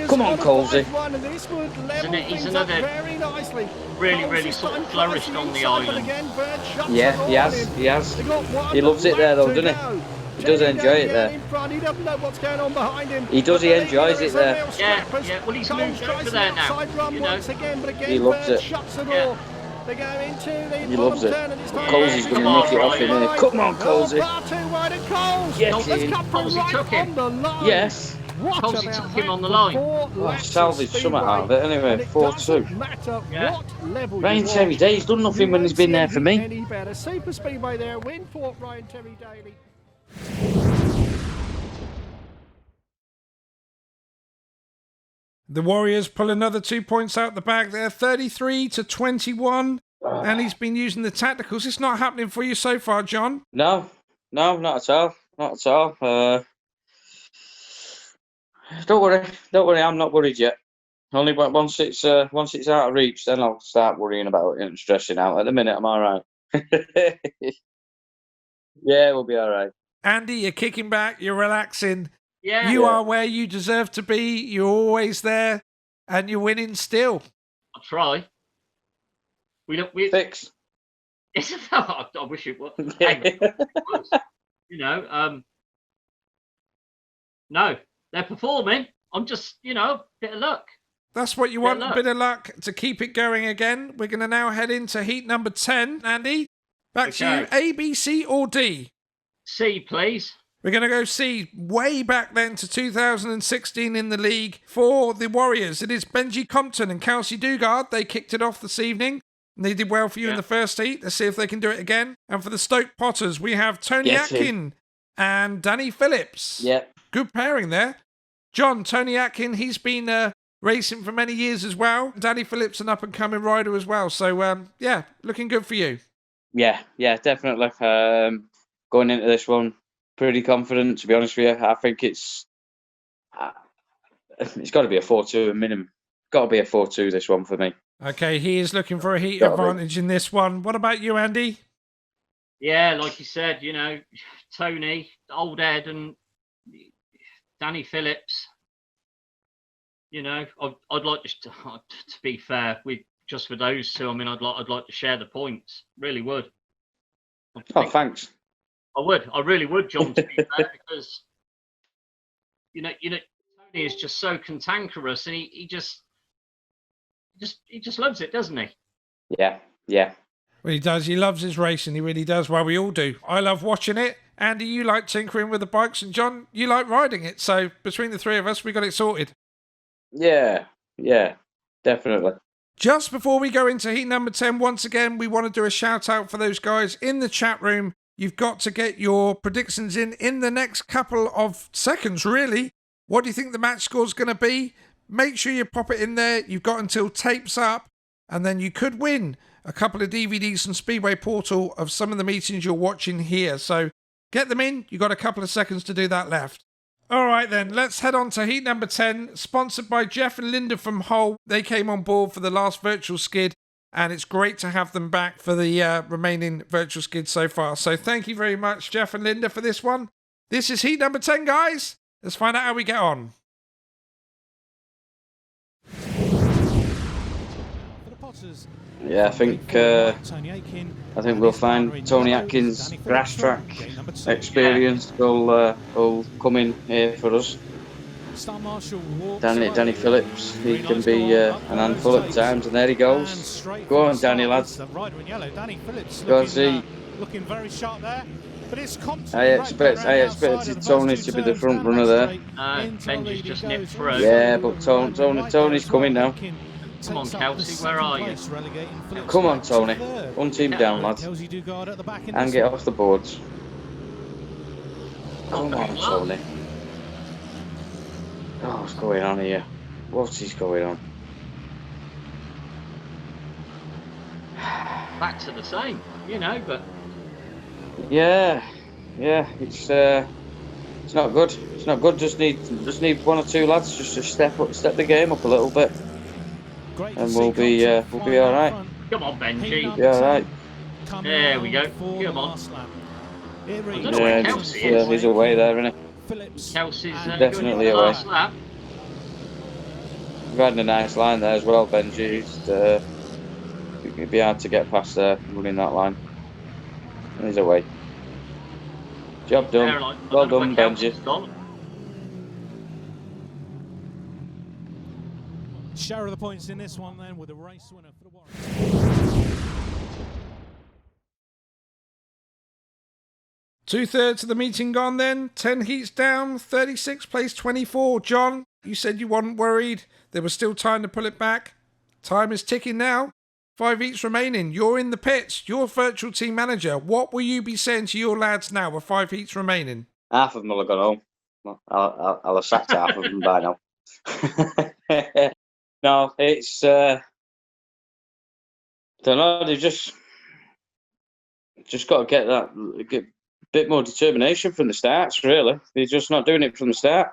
Come on, Colsey. He's another really sort of flourished on the island. Yeah, he has. He loves it there though, doesn't he? He does enjoy it there. He does, he enjoys it there. Yeah, well he's moved over there now, you know. He loves it. Yeah. He loves it. Colsey's going to nick it off him here. Come on, Colsey. Yes, Colsey took him. Yes. Colsey took him on the line. Salvaged something out of it anyway. 4-2. Yeah. Ryan Terry Day's done nothing when he's been there for me. Super Speedway there, win for Ryan Terry Daly. The Warriors pull another 2 points out the bag there, 33-21, and he's been using the tacticals. It's not happening for you so far, John? No, not at all. Not at all. Don't worry, I'm not worried yet. Only once it's out of reach, then I'll start worrying about it and stressing out. At the minute, I'm all right. Yeah, we'll be all right. Andy, you're kicking back, you're relaxing. Yeah. You are where you deserve to be. You're always there, and you're winning still. I'll try. Fix. I wish it was. You know, no, they're performing. I'm just, bit of luck. That's what you want, a bit of luck to keep it going again. We're going to now head into heat number 10. Andy, back to you. A, B, C, or D? C, please. We're going to go C, way back then to 2016 in the league for the Warriors. It is Benji Compton and Kelsey Dugard. They kicked it off this evening. And they did well for you in the first heat. Let's see if they can do it again. And for the Stoke Potters, we have Tony Atkin and Danny Phillips. Yep. Good pairing there. John, Tony Atkin, he's been racing for many years as well. Danny Phillips, an up-and-coming rider as well. So, looking good for you. Yeah, definitely. Going into this one, pretty confident, to be honest with you. I think it's got to be a 4-2 minimum. Got to be a 4-2 this one for me. Okay, he is looking for a heat advantage in this one. What about you, Andy? Yeah, like you said, Tony, Old Ed and Danny Phillips. I'd like to be fair, just for those two. I mean, I'd like to share the points. Really would. Oh, thanks. I would. I really would, John. To be fair, because Tony Tony is just so cantankerous, and he just loves it, doesn't he? Yeah, yeah. Well, he does. He loves his racing. He really does. Well, we all do. I love watching it. Andy, you like tinkering with the bikes, and John, you like riding it. So between the three of us, we got it sorted. Yeah, definitely. Just before we go into heat number 10, once again, we want to do a shout out for those guys in the chat room. You've got to get your predictions in the next couple of seconds, really. What do you think the match score's going to be? Make sure you pop it in there. You've got until tape's up, and then you could win a couple of DVDs from Speedway Portal of some of the meetings you're watching here. So get them in. You've got a couple of seconds to do that left. All right, then, let's head on to heat number 10, sponsored by Jeff and Linda from Hull. They came on board for the last virtual skid, and it's great to have them back for the remaining virtual skid so far. So thank you very much, Jeff and Linda, for this one. This is heat number 10, guys. Let's find out how we get on. Yeah, I think we'll find Tony Atkins' grass track experience will come in here for us. Danny Phillips, he can be an handful at times, and there he goes. Go on, Danny, lads. Go and see. Looking very sharp there. But it's I expected Tony to be the front runner there. Benji's just nipped through. Yeah, but Tony's coming now. Come on, Kelsey, where are you? Come on, Tony. One team down, lads. And get off the boards. Come on, Tony. Oh, what's going on here? What is going on? Back to the same, but... Yeah, it's not good. It's not good. Just need one or two lads just to step the game up a little bit. And we'll be all right. Come on, Benji. Be all right. There we go. Come on. I don't know where Kelsey is. He's away there, isn't he? Kelsey's definitely away. Last lap. We've had a nice line there as well, Benji. It'd be hard to get past there, running that line. And he's away. Job done. Well done, Benji. Share of the points in this one then with a race winner for the Warriors. 2/3 of the meeting gone then. 10 heats down, 36 plays 24. John, you said you weren't worried. There was still time to pull it back. Time is ticking now. 5 heats remaining. You're in the pits. You're virtual team manager. What will you be saying to your lads now with 5 heats remaining? Half of them will have gone home. I'll have sacked half of them by now. No, it's don't know. They've just got to get a bit more determination from the starts. Really, they're just not doing it from the start.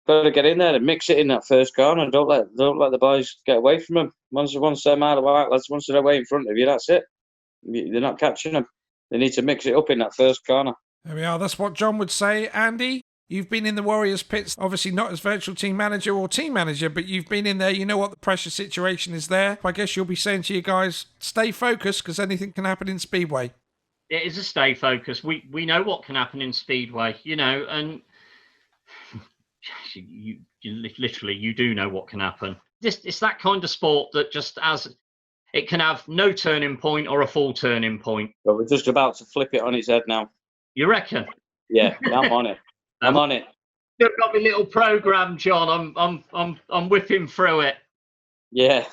Got to get in there and mix it in that first corner. Don't let the boys get away from them. Once they're mile wide, once they're away in front of you, that's it. They're not catching them. They need to mix it up in that first corner. There we are. That's what John would say. Andy, you've been in the Warriors pits, obviously not as virtual team manager or team manager, but you've been in there. You know what the pressure situation is there. I guess you'll be saying to you guys, stay focused because anything can happen in Speedway. It is a stay focused. We know what can happen in Speedway, and you literally you do know what can happen. It's that kind of sport that just it can have no turning point or a full turning point. But we're just about to flip it on its head now. You reckon? Yeah, I'm on it. I'm on it. You've got my little program, John. I'm whipping through it. Yeah.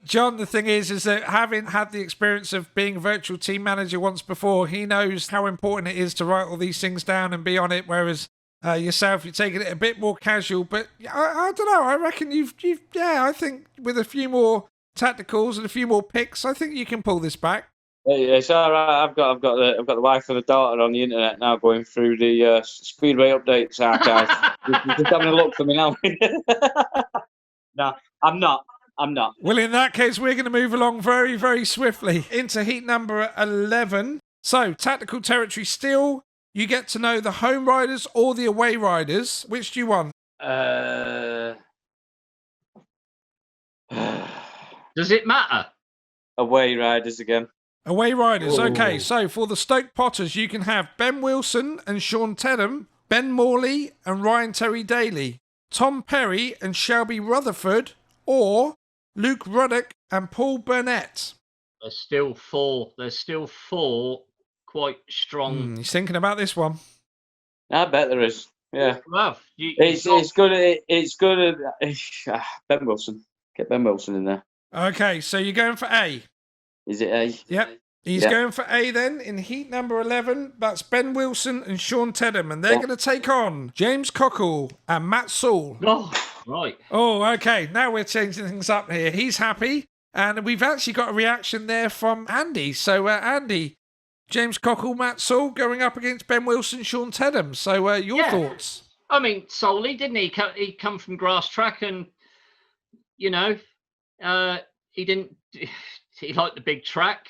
John, the thing is that having had the experience of being a virtual team manager once before, he knows how important it is to write all these things down and be on it. Whereas yourself, you're taking it a bit more casual. But I don't know. I reckon I think with a few more tacticals and a few more picks, I think you can pull this back. It's all right. I've got the wife and the daughter on the internet now going through the Speedway updates archive. You're just having a look for me now. No, I'm not. Well, in that case, we're going to move along very, very swiftly into heat number 11. So, tactical territory still. You get to know the home riders or the away riders. Which do you want? Does it matter? Away riders again. Away riders. Ooh. Okay, so for the Stoke Potters, you can have Ben Wilson and Sean Tedham. Ben Morley and Ryan Terry Daly, Tom Perry and Shelby Rutherford, or Luke Ruddock and Paul Burnett? There's still four. There's still four quite strong. He's thinking about this one. I bet there is. Yeah. Well, It's good. It's good. Ben Wilson. Get Ben Wilson in there. Okay, so you're going for A. Is it A? Yep. He's going for A then in heat number 11. That's Ben Wilson and Sean Tedham, and they're going to take on James Cockle and Matt Saul. Oh, right. Oh, okay. Now we're changing things up here. He's happy, and we've actually got a reaction there from Andy. So, Andy, James Cockle, Matt Saul going up against Ben Wilson, Sean Tedham. So, your thoughts? I mean, Solly, didn't he? He come from grass track, and he didn't. He liked the big track.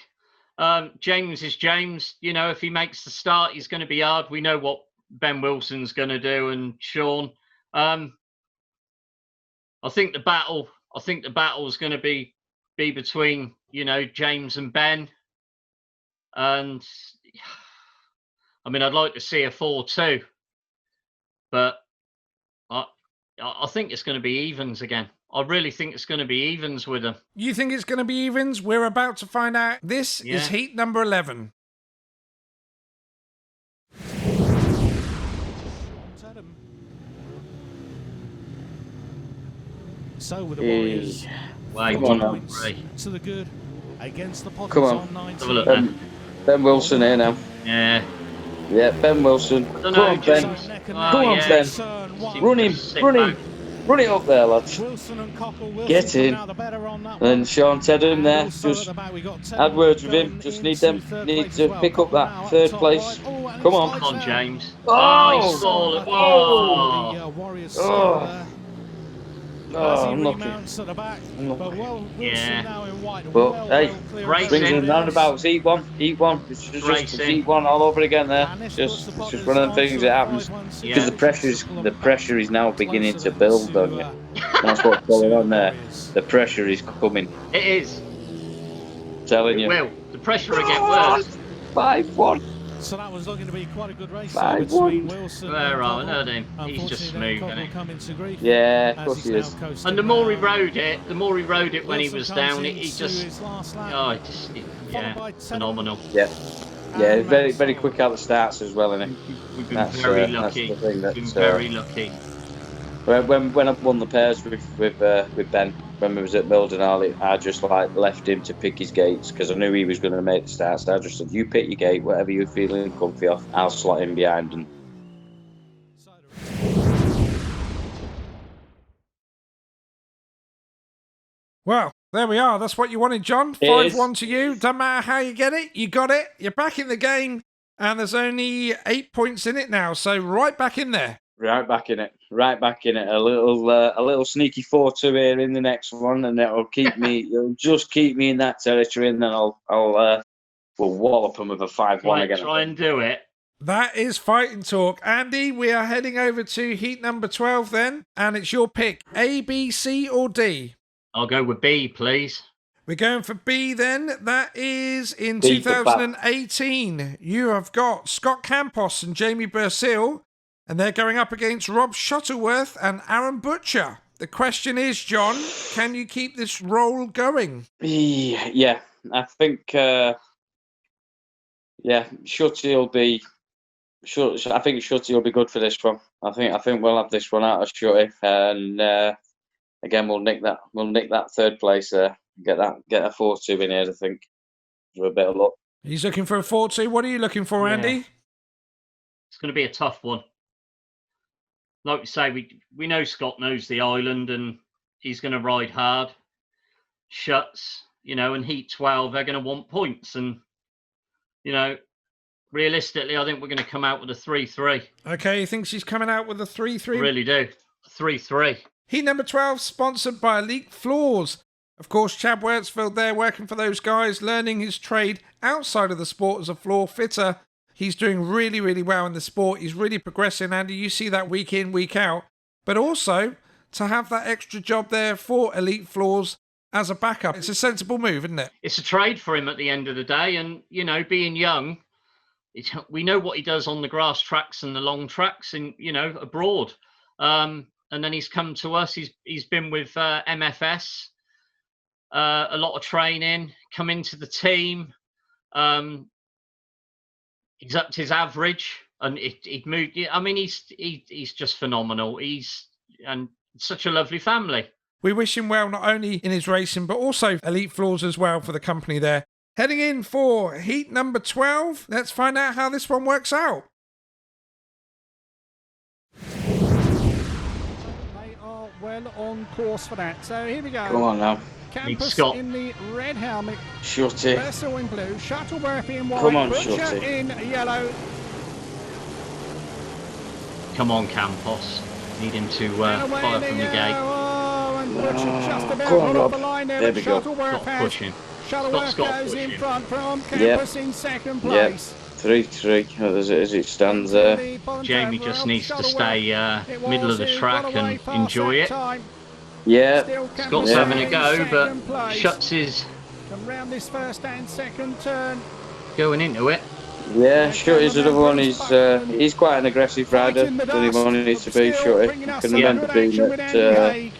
James is James. If he makes the start, he's going to be hard. We know what Ben Wilson's going to do, and Sean. I think the battle is going to be between James and Ben. And I mean, I'd like to see a 4-2, but I think it's going to be evens again. I really think it's going to be evens with them. You think it's going to be evens? We're about to find out. This is heat number 11. So with the Warriors, points to the good against the Potters Come on on. 19. Have a look then. Ben Wilson here now. Yeah. Yeah, Ben Wilson. Come on, Ben. Come on, Ben. Run him. Run it up there, lads. Get in. And Sean Tedham there. Just had words with him. Just need to pick up that third place. Come on. Come on, James. Oh! He stole it. Unlucky. Yeah. But hey, Racing. brings in roundabouts. Heat one. It's just heat one all over again there. It's just one of them things that happens. Because the pressure is now beginning to build on you. That's what's going on there. The pressure is coming. It is. Telling you. Well, the pressure will get worse. 5-1. So that was looking to be quite a good race 5-1. between Wilson Where and are Cockle. him? He's just smooth, isn't he? Come into grief Yeah, of as course he's he is. now coasting And the more he down. rode it, when he Wilson was comes down, into he just, his last lap, followed by Tedham. phenomenal. Yeah, very, very quick out the starts as well, isn't he? We've been That's, very that's lucky. the thing We've been that's, very lucky. When I won the pairs with Ben, when we was at Mildenhall, I just left him to pick his gates because I knew he was going to make the starts. So I just said, "You pick your gate, whatever you're feeling comfy off. I'll slot him behind." And Well, there we are. That's what you wanted, John. It 5-1 to you. Doesn't matter how you get it. You got it. You're back in the game. And there's only 8 points in it now. So right back in there. right back in it. A little sneaky 4-2 here in the next one, and it'll just keep me in that territory, and then we'll wallop them with a 5-1 again. Try and do it. That is fighting talk. Andy, we are heading over to heat number 12 then. And it's your pick. A, B, C, or D? I'll go with B, please. We're going for B then. That is in B for 2018. You have got Scott Campos and Jamie Bursill, and they're going up against Rob Shuttleworth and Aaron Butcher. The question is, John, can you keep this roll going? Yeah, I think Shutty will be. I think Shutty will be good for this one. I think we'll have this one out of Shutty, and again we'll nick that third place there. Get a 4-2 in here, I think, with a bit of luck. He's looking for a 4-2. What are you looking for, Andy? It's going to be a tough one. Like we say, we know Scott knows the island and he's going to ride hard. Shuts, in heat 12, they're going to want points. And, realistically, I think we're going to come out with a 3-3. Okay, he thinks he's coming out with a 3-3. I really do. 3-3. Heat number 12, sponsored by Elite Floors. Of course, Chad Wertzfeld there working for those guys, learning his trade outside of the sport as a floor fitter. He's doing really, really well in the sport. He's really progressing, Andy. You see that week in, week out. But also, to have that extra job there for Elite Floors as a backup, it's a sensible move, isn't it? It's a trade for him at the end of the day. And, being young, we know what he does on the grass tracks and the long tracks, and abroad. And then he's come to us. He's been with MFS, a lot of training, come into the team. He's upped his average, and he'd moved. I mean, he's just phenomenal. And such a lovely family. We wish him well, not only in his racing, but also elite floors as well for the company there. Heading in for heat number 12. Let's find out how this one works out. They are well on course for that. So here we go. Come on now. Campus Scott. in the red helmet, Shorty. Vessel in blue, Shuttleworth in white, Come on, Butcher Shorty. in yellow. Come on, Campos. Need him to And away fire they from the go. gate. Oh, and Butcher just about Come on, got off Rob. the line there, There but we go. Shuttleworth Stop has. pushing. Shuttleworth Stop goes in pushing. front from Campus in second Yep. place. 3-3 as it stands there. The bottom Jamie turn, just Ralph needs to Shuttleworth. stay It was middle of the who track got away and fast enjoy that it. time. Yeah. Still Scott's Campus having in a go, second but place. shuts his Come round this first and second turn. going into it. Yeah, Shorty's another one. He's quite an aggressive rider Fighting the than he dust, wanted to but be. still Shorty. bringing I us can some remember good being action with Andy Haig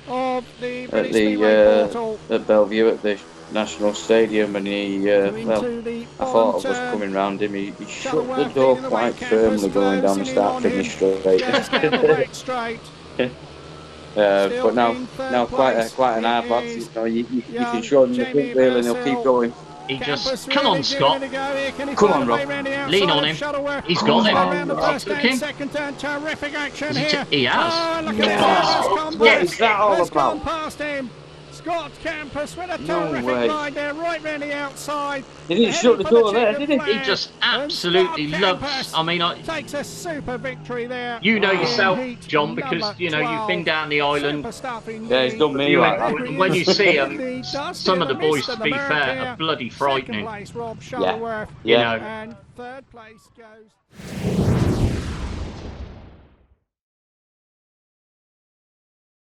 of the British Speedway Portal. at Bellevue at the National Stadium, and he, Into the I thought I bottom was turn. coming round him. He shut the Shuttleworth door leading the way, quite Campus firmly going down the closing in start on finish him. straight. Goes down the back straight. Still But now in third quite place, quite an hard it lad. is You can young show him the Jamie front wheel and he'll Purcell. keep going. He Campus just come on, really Scott. giving it a go here. Can he Come find on, a way Rob. round the outside Lean on of him. Shuttleworth? He's got Going him. round the He first took and him. second turn. Terrific action Is he here. he has. Oh, look at Yes. this. Has gone What past- is that all has gone about? past him. Scott Campus with a No terrific way. ride there, right round the outside. He didn't Heading shut the for door there, checkered did he? flag. He just And absolutely Scott loves. Campus I mean, takes a super victory there. you know in yourself, heat John, because number you've 12. been down the island. Super stuff indeed. Yeah, he's done me You, like that. when you see In the them, dust some here, of the the boys, mist to and be the fair, murk here. are bloody Second frightening. place, Rob Shuttleworth. You Yeah. know, And third place goes.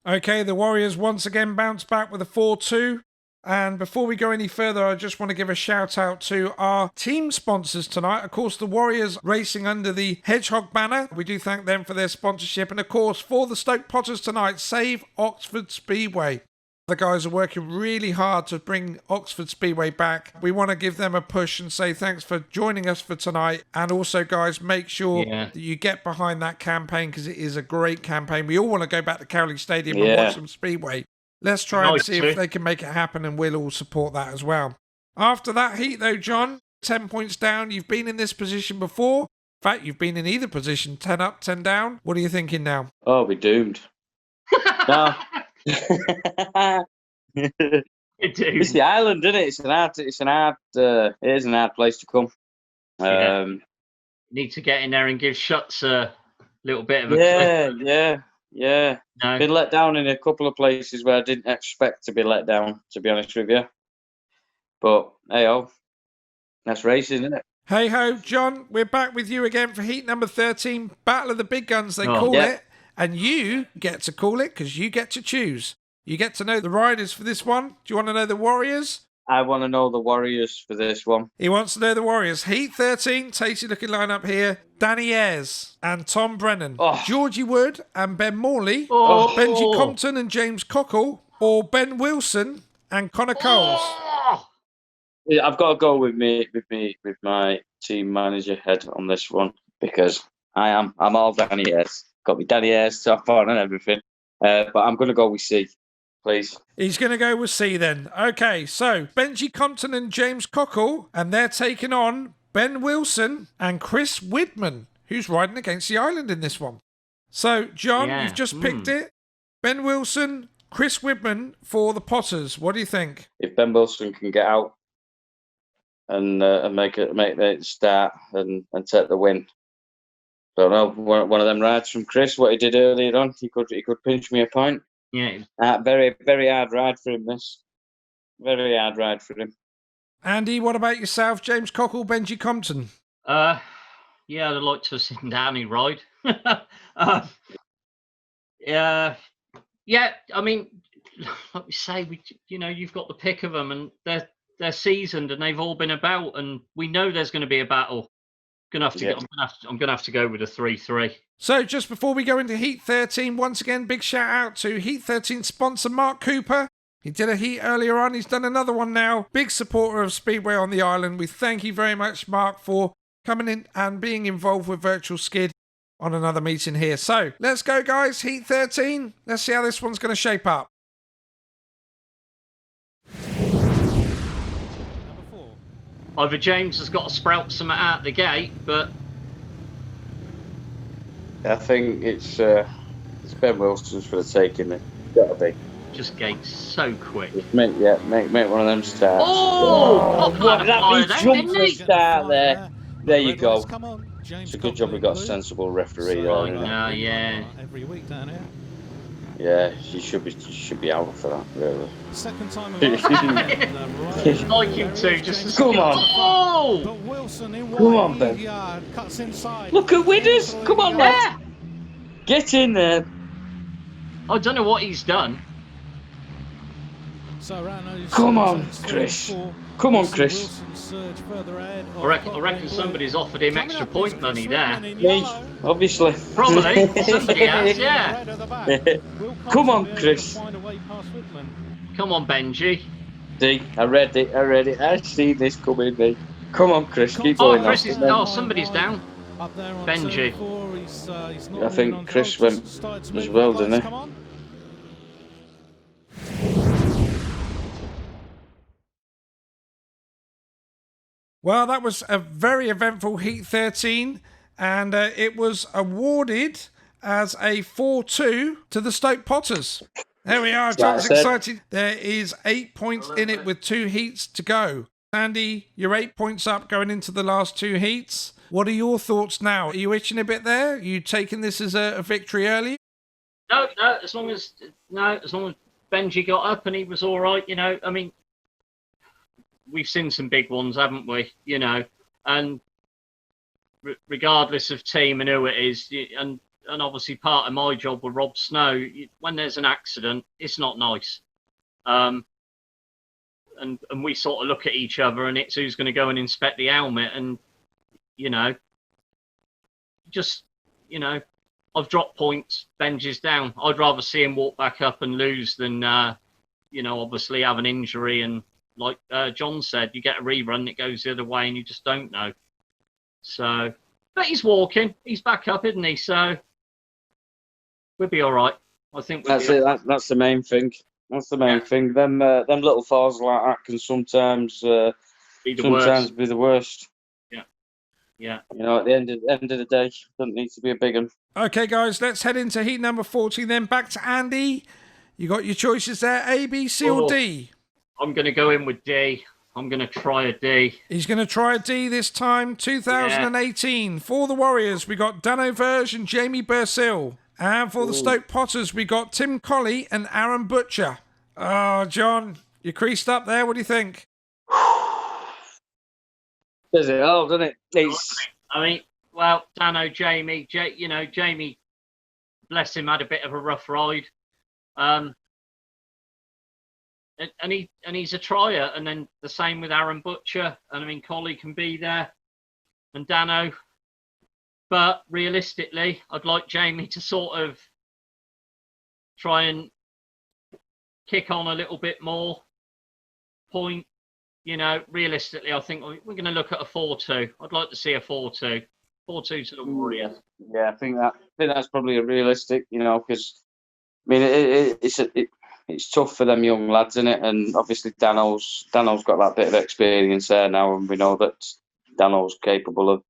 Okay, the Warriors once again bounce back with a 4-2. And before we go any further, I just want to give a shout out to our team sponsors tonight. Of course, the Warriors racing under the Hedgehog banner. We do thank them for their sponsorship. And of course, for the Stoke Potters tonight, Save Oxford Speedway. The guys are working really hard to bring Oxford Speedway back. We want to give them a push and say thanks for joining us for tonight. And also, guys, make sure that you get behind that campaign because it is a great campaign. We all want to go back to Cowley Stadium and watch some Speedway. Let's try and see if they can make it happen, and we'll all support that as well. After that heat, though, John, 10 points down. You've been in this position before. In fact, you've been in either position, 10 up, 10 down. What are you thinking now? Oh, we're doomed. No. It's the island, isn't it? It is an hard place to come. Need to get in there and give Shuts a little bit of a clip. Yeah. No. Been let down in a couple of places where I didn't expect to be let down, to be honest with you. But hey-ho, that's racing, isn't it? Hey-ho, John, we're back with you again for heat number 13, Battle of the Big Guns, they call it. And you get to call it because you get to choose. You get to know the riders for this one. Do you want to know the Warriors? I want to know the Warriors for this one. He wants to know the Warriors. Heat 13, tasty looking lineup here. Danny Ayres and Tom Brennan. Georgie Wood and Ben Morley. Benji Compton and James Cockle. Or Ben Wilson and Connor Coles. Yeah, I've got to go with my team manager head on this one because I'm all Danny Ayres. Got me Danny Ayres top on and everything. But I'm going to go with C. Please. He's going to go with C then. Okay, so Benji Compton and James Cockle, and they're taking on Ben Wilson and Chris Widman, who's riding against the island in this one. So, John, you've just picked it. Ben Wilson, Chris Widman for the Potters. What do you think? If Ben Wilson can get out and make it start and take the win. Don't know, one of them rides from Chris, what he did earlier on, he could pinch me a point. Yeah. Very, very hard ride for him, this. Very hard ride for him. Andy, what about yourself? James Cockle, Benji Compton? Yeah, I'd like to have seen Danny ride. Yeah, I mean, like we say, you've got the pick of them and they're seasoned and they've all been about and we know there's going to be a battle. I'm gonna have to go with a 3-3. So just before we go into Heat 13, once again, big shout out to Heat 13 sponsor Mark Cooper. He did a heat earlier on. He's done another one now. Big supporter of Speedway on the island. We thank you very much, Mark, for coming in and being involved with Virtual Skid on another meeting here. So let's go, guys. Heat 13. Let's see how this one's going to shape up. Either James has got to sprout something out the gate, but I think it's Ben Wilson's for the taking. It gotta be. Just gates so quick. Just make one of them starts. Oh, what that jump for a start there. There you go. Come on, James. It's a good job we got a sensible referee there. Yeah. Every week down here. Yeah, she should be out for that, really. Second time of like him too, just come on. Oh! But Wilson in Come on, Ben. cuts inside. Look at Widders. Come on, lad. Get in there. I don't know what he's done. So come on, Chris. Come on, Chris. I reckon somebody's offered him extra point money there. Me, obviously. Probably. Somebody has, yeah. Come on, Chris. Come on, Benji. D, I read it. I see this coming, D. Come on, Chris. Keep going. Somebody's down. Benji. I think Chris went as well, didn't he? Well, that was a very eventful Heat 13, and it was awarded as a 4-2 to the Stoke Potters. There we are. John's excited. There is 8 points in it with 2 heats to go. Andy, you're 8 points up going into the last 2 heats. What are your thoughts now? Are you itching a bit there? Are you taking this as a victory early? No. As long as Benji got up and he was all right, I mean, we've seen some big ones, haven't we? And regardless of team and who it is, and obviously part of my job with Rob Snow, when there's an accident, it's not nice. And we sort of look at each other, and it's who's going to go and inspect the helmet, and I've dropped points, Benji's down. I'd rather see him walk back up and lose than obviously have an injury and. Like John said, you get a rerun, it goes the other way, and you just don't know. So, but he's walking. He's back up, isn't he? So, we'll be all right. I think that's it. That's the main thing. That's the main thing. Them little falls like that can sometimes be the worst. Yeah. At the end of the day, doesn't need to be a big one. Okay, guys, let's head into heat number 14. Then back to Andy. You got your choices there: A, B, C, or D. I'm going to go in with D. I'm going to try a D. He's going to try a D this time. 2018. Yeah. For the Warriors, we got Dano Verge and Jamie Bursill. And for the Stoke Potters, we got Tim Colley and Aaron Butcher. Oh, John, you creased up there. What do you think? Does it all, doesn't it? I mean, well, Dano, Jamie, Jamie, bless him, had a bit of a rough ride. And he's a trier, and then the same with Aaron Butcher, and I mean Colley can be there, and Dano. But realistically, I'd like Jamie to sort of try and kick on a little bit more. Point, realistically, I think we're going to look at a 4-2. I'd like to see a 4-2 to the Warriors. Yeah, I think that's probably a realistic, because I mean it's tough for them young lads, isn't it? And obviously Dano's got that bit of experience there now, and we know that Dano's capable of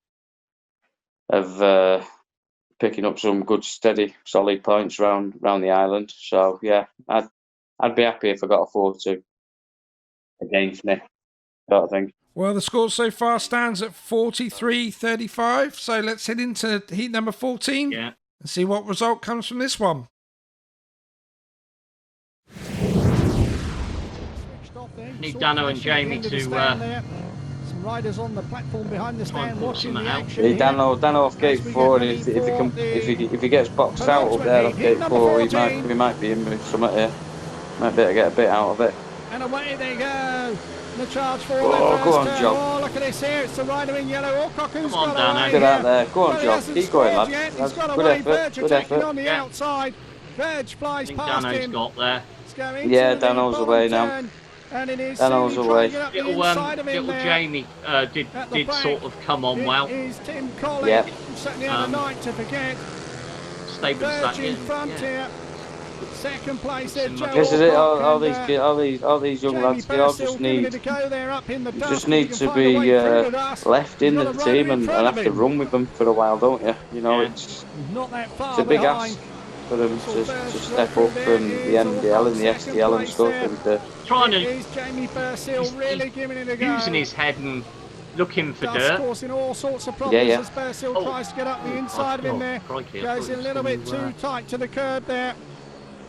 picking up some good, steady, solid points around the island. So yeah, I'd be happy if I got a 4-2 against me, sort of thing. Well, the score so far stands at 43-35. So let's head into heat number 14 and see what result comes from this one. Need Dano and Jamie to some riders on the platform behind the stand watching the action. Hey, Dano off gate 4, and if he gets boxed out up there off gate 4, we might be in with something here. Might be able to get a bit out of it. And away they go. The charge for go on, John. look at this here. It's the rider in yellow. Alcock who's Come on, got away. Dano. Get out there. Go on, Well, he John. hasn't Keep going, scored lad. yet. He's That's got good away. effort. Verge Good attacking effort. on the Yeah. outside. Verge I flies think past Dano's him. got there. It's going Yeah, into the Dano's bottom away now. turn, and it is Dano's Seeley away. trying to get up the Little inside of him little there. Jamie did At the back, sort of come on well. It is Tim Collins. Yeah. Certainly had a night to forget. Stable Verge that in in. front Yeah. here. Second place there, Joe This is it. Alcock All and, these young Jamie lads, they all Purcell just giving need it a go there up in the dust. just If he need can to find a be way through the dust. left in He's the got a rider team in and front of have to him. run with them for a while, don't you? You know, Yeah. it's Not that far a big behind. ask for them So to Verge step right up through there from the is NDL and the Alcock, SDL and second stuff. place there. And Trying It to is Jamie Purcell really giving it a go. using his head and looking for Dust dirt. causing all sorts of problems Yeah. as Purcell Oh. tries to get up the inside of him there. Crikey, I Goes thought in a he little was bit gonna, too tight to the curb there.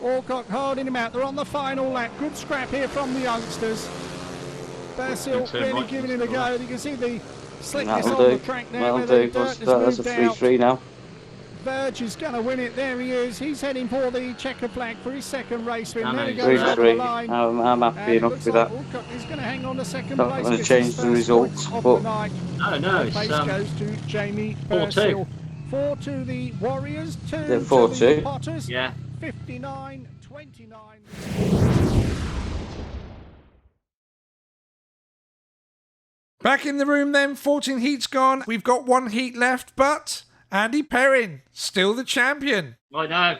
Alcock holding him out. They're on the final lap. Good scrap here from the youngsters. Purcell Good turn really right giving it into a the go. right. You can see the slickness that'll on do. the track now That'll where the do. dirt That's has a moved out. 3-3 now. Verge is going to win it. There he is. He's heading for the checker flag for his second race win. There he goes over the 3-3. line. I'm happy And it enough looks with like that. Alcock is going to hang on to second Not place. gonna Gets change his the first results, points of but- the night. No, The it's place goes to Jamie 4-2. Purcell. 4 to the Warriors, 2 Yeah, to 4-2. the Potters. yeah. 59-29. Back in the room then, 14 heats gone. We've got one heat left, but Andy Perrin, still the champion. I know.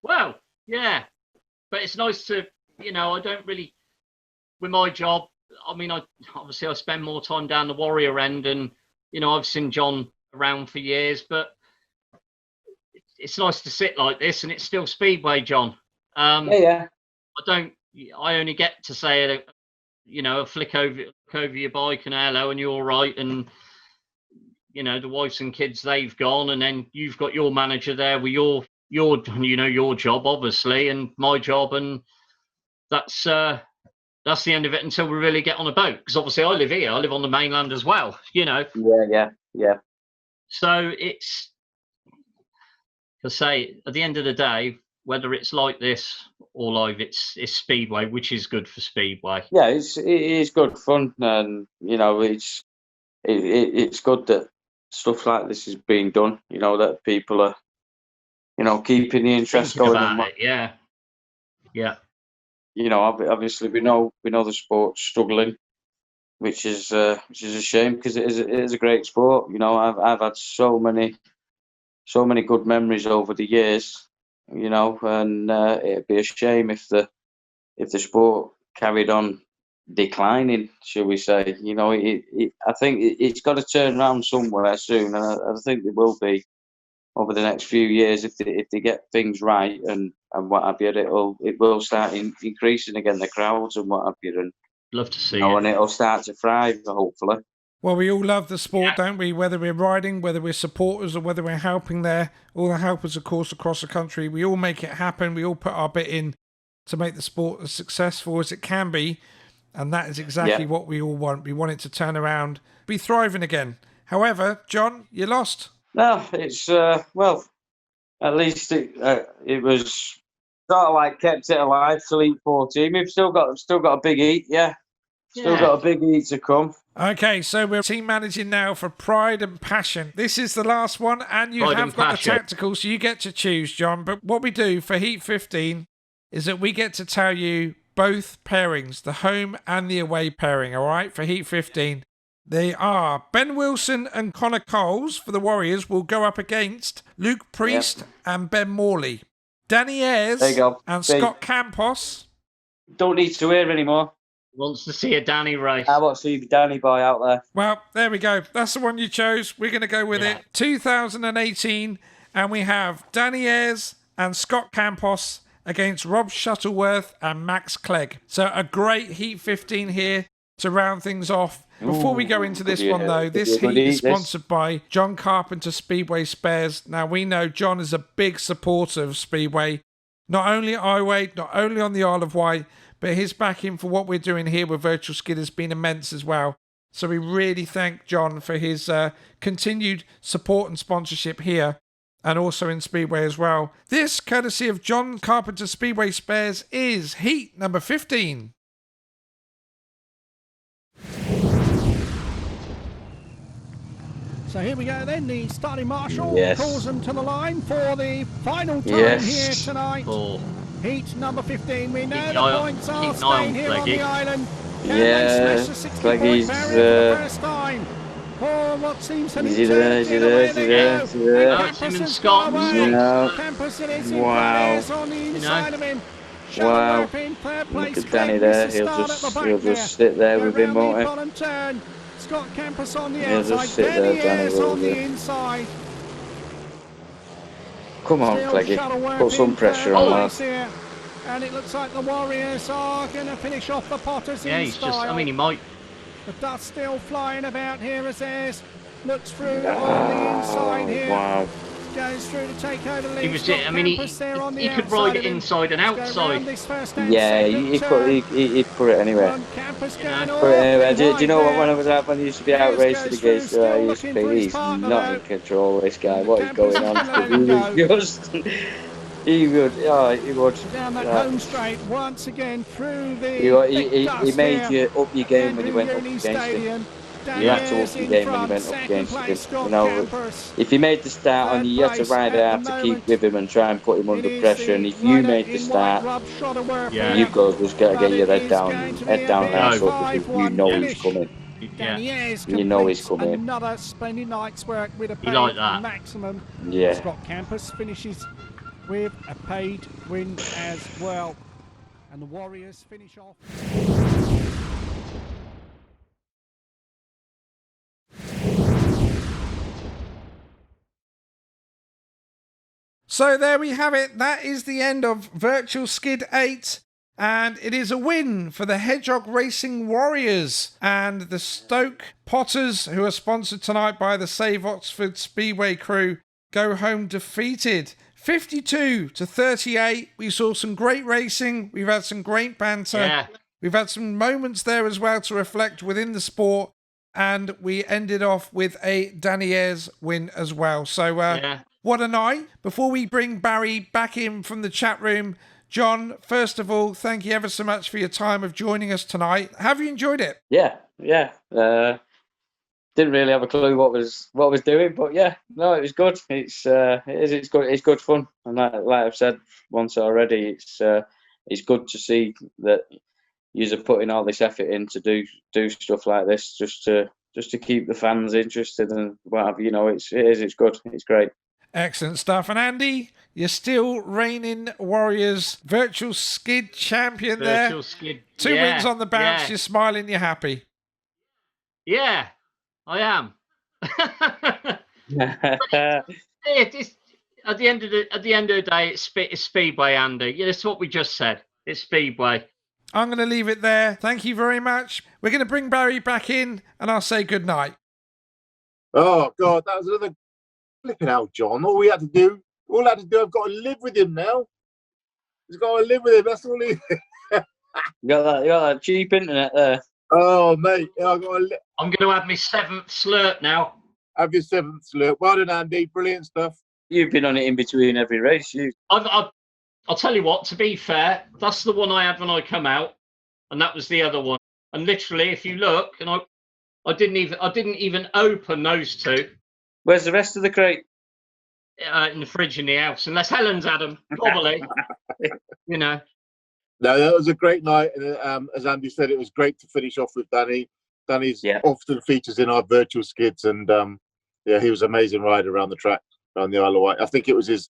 Well, yeah, but it's nice to, I don't really, with my job. I mean, I spend more time down the Warrior end, and I've seen John around for years, but it's nice to sit like this, and it's still Speedway, John. Yeah. I only get to say a flick over your bike and hello, and you're all right, and the wives and kids, they've gone, and then you've got your manager there with your job, obviously, and my job, and that's the end of it until we really get on a boat, because obviously I live here, I live on the mainland as well, Yeah. So it's, to say, at the end of the day, whether it's like this or live, it's Speedway, which is good for Speedway. Yeah, it is good fun, and it's good that stuff like this is being done. That people are keeping the interest Thinking going. about it, yeah. Obviously we know the sport's struggling, which is a shame, because it is a great sport. I've had so many good memories over the years. And it'd be a shame if the sport carried on declining, shall we say. I think it's got to turn around somewhere soon, and I think it will be over the next few years if they get things right and what have you. It will start increasing again, the crowds and what have you, and Love to see it. and it'll start to thrive, hopefully. Well, we all love the sport, don't we? Whether we're riding, whether we're supporters, or whether we're helping there. All the helpers, of course, across the country. We all make it happen. We all put our bit in to make the sport as successful as it can be. And that is exactly what we all want. We want it to turn around, be thriving again. However, John, you lost. No, it's, well, at least it was sort of like kept it alive till Heat 14. We've still got a big heat, Still got a big heat to come. Okay, so we're team managing now for Pride and Passion. This is the last one, and you Pride have and got Passion. the tactical, so you get to choose, John. But what we do for Heat 15 is that we get to tell you both pairings, the home and the away pairing, all right, for Heat 15. They are Ben Wilson and Connor Coles for the Warriors will go up against Luke Priest and Ben Morley. Danny Ayres There you go. and See. Scott Campos. Don't need to hear anymore. Wants to see a Danny race. I want to see the Danny boy out there. Well, there we go. That's the one you chose. We're going to go with Yeah. it. 2018, and we have Danny Ayres and Scott Campos against Rob Shuttleworth and Max Clegg. So a great Heat 15 here to round things off. Before we go into this one, though, this heat is sponsored by Jon Carpenter Speedway Spares. Now, we know John is a big supporter of Speedway. Not only Iwade, not only on the Isle of Wight, but his backing for what we're doing here with Virtual Skid has been immense as well. So we really thank John for his continued support and sponsorship here and also in Speedway as well. This, courtesy of Jon Carpenter Speedway Spares, is Heat number 15. So here we go then, the starting marshal Yes. calls them to the line for the final time Yes. here tonight. Oh, Heat number 15. We know Keep the an eye on- points are keep an eye on staying here on Cleggy. the island. Can they Yeah, smash the 60-point Cleggy's, barrier for the first time? For what seems to be Is he there? Is he there? Is he there? Is he there? No, it's him and Scott. No. Campus it is in Wow. front, on the inside of him. Wow. Shuttleworth in third Look place. at Danny Clegg there. misses He'll start at just the back there. sit there with him, Around the won't he? bottom turn. Scott Campus on the He'll just outside. sit there, Danny Danny Ayres will, on the yeah. inside. Come on, Still Cleggy. Shuttleworth Put some in pressure third on place that. here. And it looks like the Warriors are going to finish off the Potters Yeah, in he's style. just. I mean, he might. The dust still flying about here as Ayres looks through on the inside here. Wow. Goes through to take over the lead. He was. Scott I mean, Campus there on the he could outside ride of it him. inside and Let's go outside. round this first and Yeah, second he'd turn. put it anywhere. Jon Campus going Yeah. Put it anywhere. awfully Do you know what? wide When I there. was out, when he used to be out Ayres racing goes against, through, still he used to looking for be, his he's partner, not though. in control. This guy, And what is Campus going on? is letting him He was just, he would, yeah, he would. Down that Yeah. home straight once again through the He dust made here. you up your game when you went up Uni against him. Stadium. You had to Daniels up your in game when you front, went up second against place, him. Scott You know, Campus. if he made the start Third and you had to place ride it at out the to moment. keep with him and try and put him It under is pressure, the and if you rider made the in start, white, Rob Shuttleworth Yeah. there. you've just got to But get your it head is down, going to be a and big that sort of 5-1 because you know he's finish. coming. Danny Ayres You know he's completes coming. another splendid night's work with a You like paid that? maximum. Yeah. Scott Campus finishes with a paid win as well. And the Warriors finish off. So there we have it. That is the end of Virtual Skid 8. And it is a win for the Hedgehog Racing Warriors and the Stoke Potters, who are sponsored tonight by the Save Oxford Speedway crew, go home defeated. 52-38. We saw some great racing. We've had some great banter. Yeah. We've had some moments there as well to reflect within the sport. And we ended off with a Danny Ayres win as well. So Yeah. what a night. Before we bring Barry back in from the chat room, John, first of all, thank you ever so much for your time of joining us tonight. Have you enjoyed it? Yeah. Didn't really have a clue what was doing, but yeah, no, it was good. It's good fun, and like I've said once already, it's good to see that you're putting all this effort in to do stuff like this just to keep the fans interested and whatever. You know, it's good. It's great. Excellent stuff. And Andy, you're still reigning Warriors Virtual Skid champion there. Virtual Skid. Two Yeah, wins on the bounce. yeah. You're smiling. You're happy. Yeah, I am. It's, at the end of the day, it's Speedway, Andy. Yeah, that's what we just said. It's Speedway. I'm going to leave it there. Thank you very much. We're going to bring Barry back in, and I'll say good night. Oh God, that was another flipping out, John. All I had to do, I've got to live with him now. He's got to live with him. That's all he. You got that cheap internet there. Oh mate, I've got to I'm going to have my 7th slurp now. have your 7th slurp. Well done, Andy. Brilliant stuff. You've been on it in between every race. I'll tell you what. To be fair, that's the one I had when I come out, and that was the other one. And literally, if you look, and I didn't even open those two. Where's the rest of the crate? In the fridge in the house, unless Helen's had them, probably. You know. No, that was a great night, and as Andy said, it was great to finish off with Danny. Danny's often features in our virtual skids, and he was an amazing rider around the track, around the Isle of Wight. I think it was his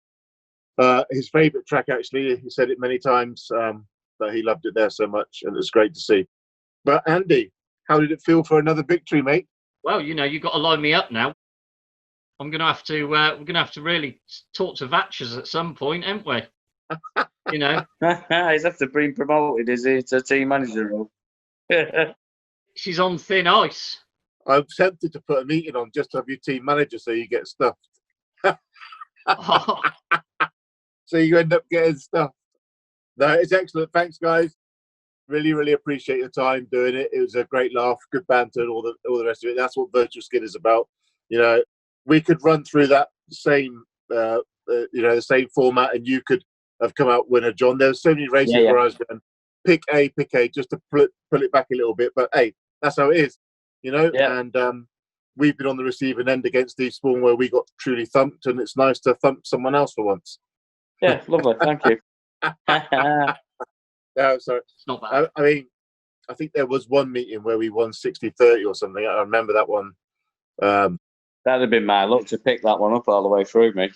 favourite track, actually. He said it many times, that he loved it there so much, and it was great to see. But Andy, how did it feel for another victory, mate? Well, you know, you've got to line me up now. I'm gonna have to. We're gonna have to really talk to Vatchers at some point, aren't we? You know, He's have to be promoted, is he, to team manager role? she's on thin ice. I'm tempted to put a meeting on just to have your team manager so you get stuffed. Oh, So you end up getting stuffed. No, it's excellent. Thanks, guys. Really, really appreciate your time doing it. It was a great laugh, good banter, and all the rest of it. That's what Virtual Skid is about. You know, we could run through that same, the same format, and you could have come out winner, John. There's so many races where I was going, pick A, just to pull it back a little bit. But hey, that's how it is, you know. Yeah. And we've been on the receiving end against Eastbourne where we got truly thumped, and it's nice to thump someone else for once. Yeah, lovely. Thank you. No, sorry. It's not bad. I mean, I think there was one meeting where we won 60-30 or something. I remember that one. That'd have been my luck to pick that one up all the way through me.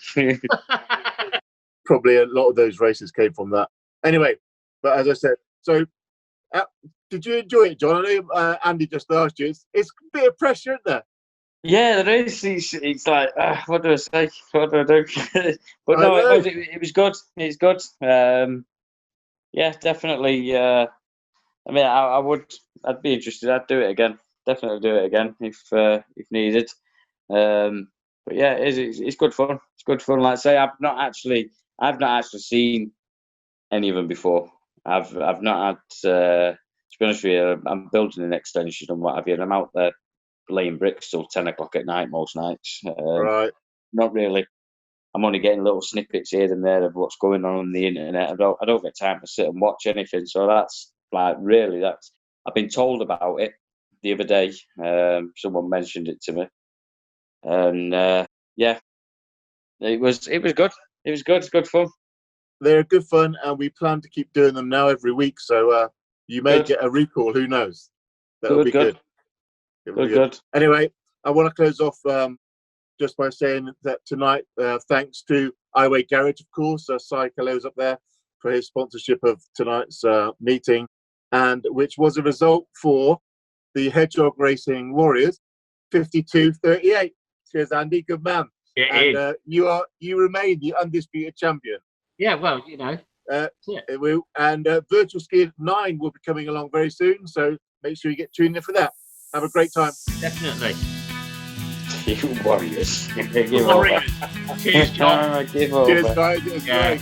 Probably a lot of those races came from that. Anyway, but as I said, so did you enjoy it, John? I know Andy just asked you. It's a bit of pressure, isn't there? Yeah, there is. It's like, what do I say? What do I do? But no, it was good. It's good. Yeah, definitely. I mean, I'd be interested. I'd do it again. Definitely do it again if needed. But yeah, it's good fun. It's good fun. Like I say, I've not actually seen any of them before. I've not had. To be honest with you, I'm building an extension and what have you, and I'm out there laying bricks till 10 o'clock at night most nights. Right. Not really. I'm only getting little snippets here and there of what's going on the internet. I don't get time to sit and watch anything. So that's like really I've been told about it the other day. Someone mentioned it to me, and yeah, it was good. It was good. It's good fun. They're good fun, and we plan to keep doing them now every week. So you may get a recall. Who knows? That'll be good. Good. Anyway, I want to close off just by saying that tonight, thanks to Iwade Garage, of course, Cy Callow's up there for his sponsorship of tonight's meeting, and which was a result for the Hedgehog Racing Warriors, 52-38. Cheers, Andy. Good man. You remain the undisputed champion. Yeah, well, you know. And Virtual Skid 9 will be coming along very soon, so make sure you get tuned in for that. Have a great time. Definitely. You Warriors. Warriors. Cheers, John. Cheers, guys. It was great.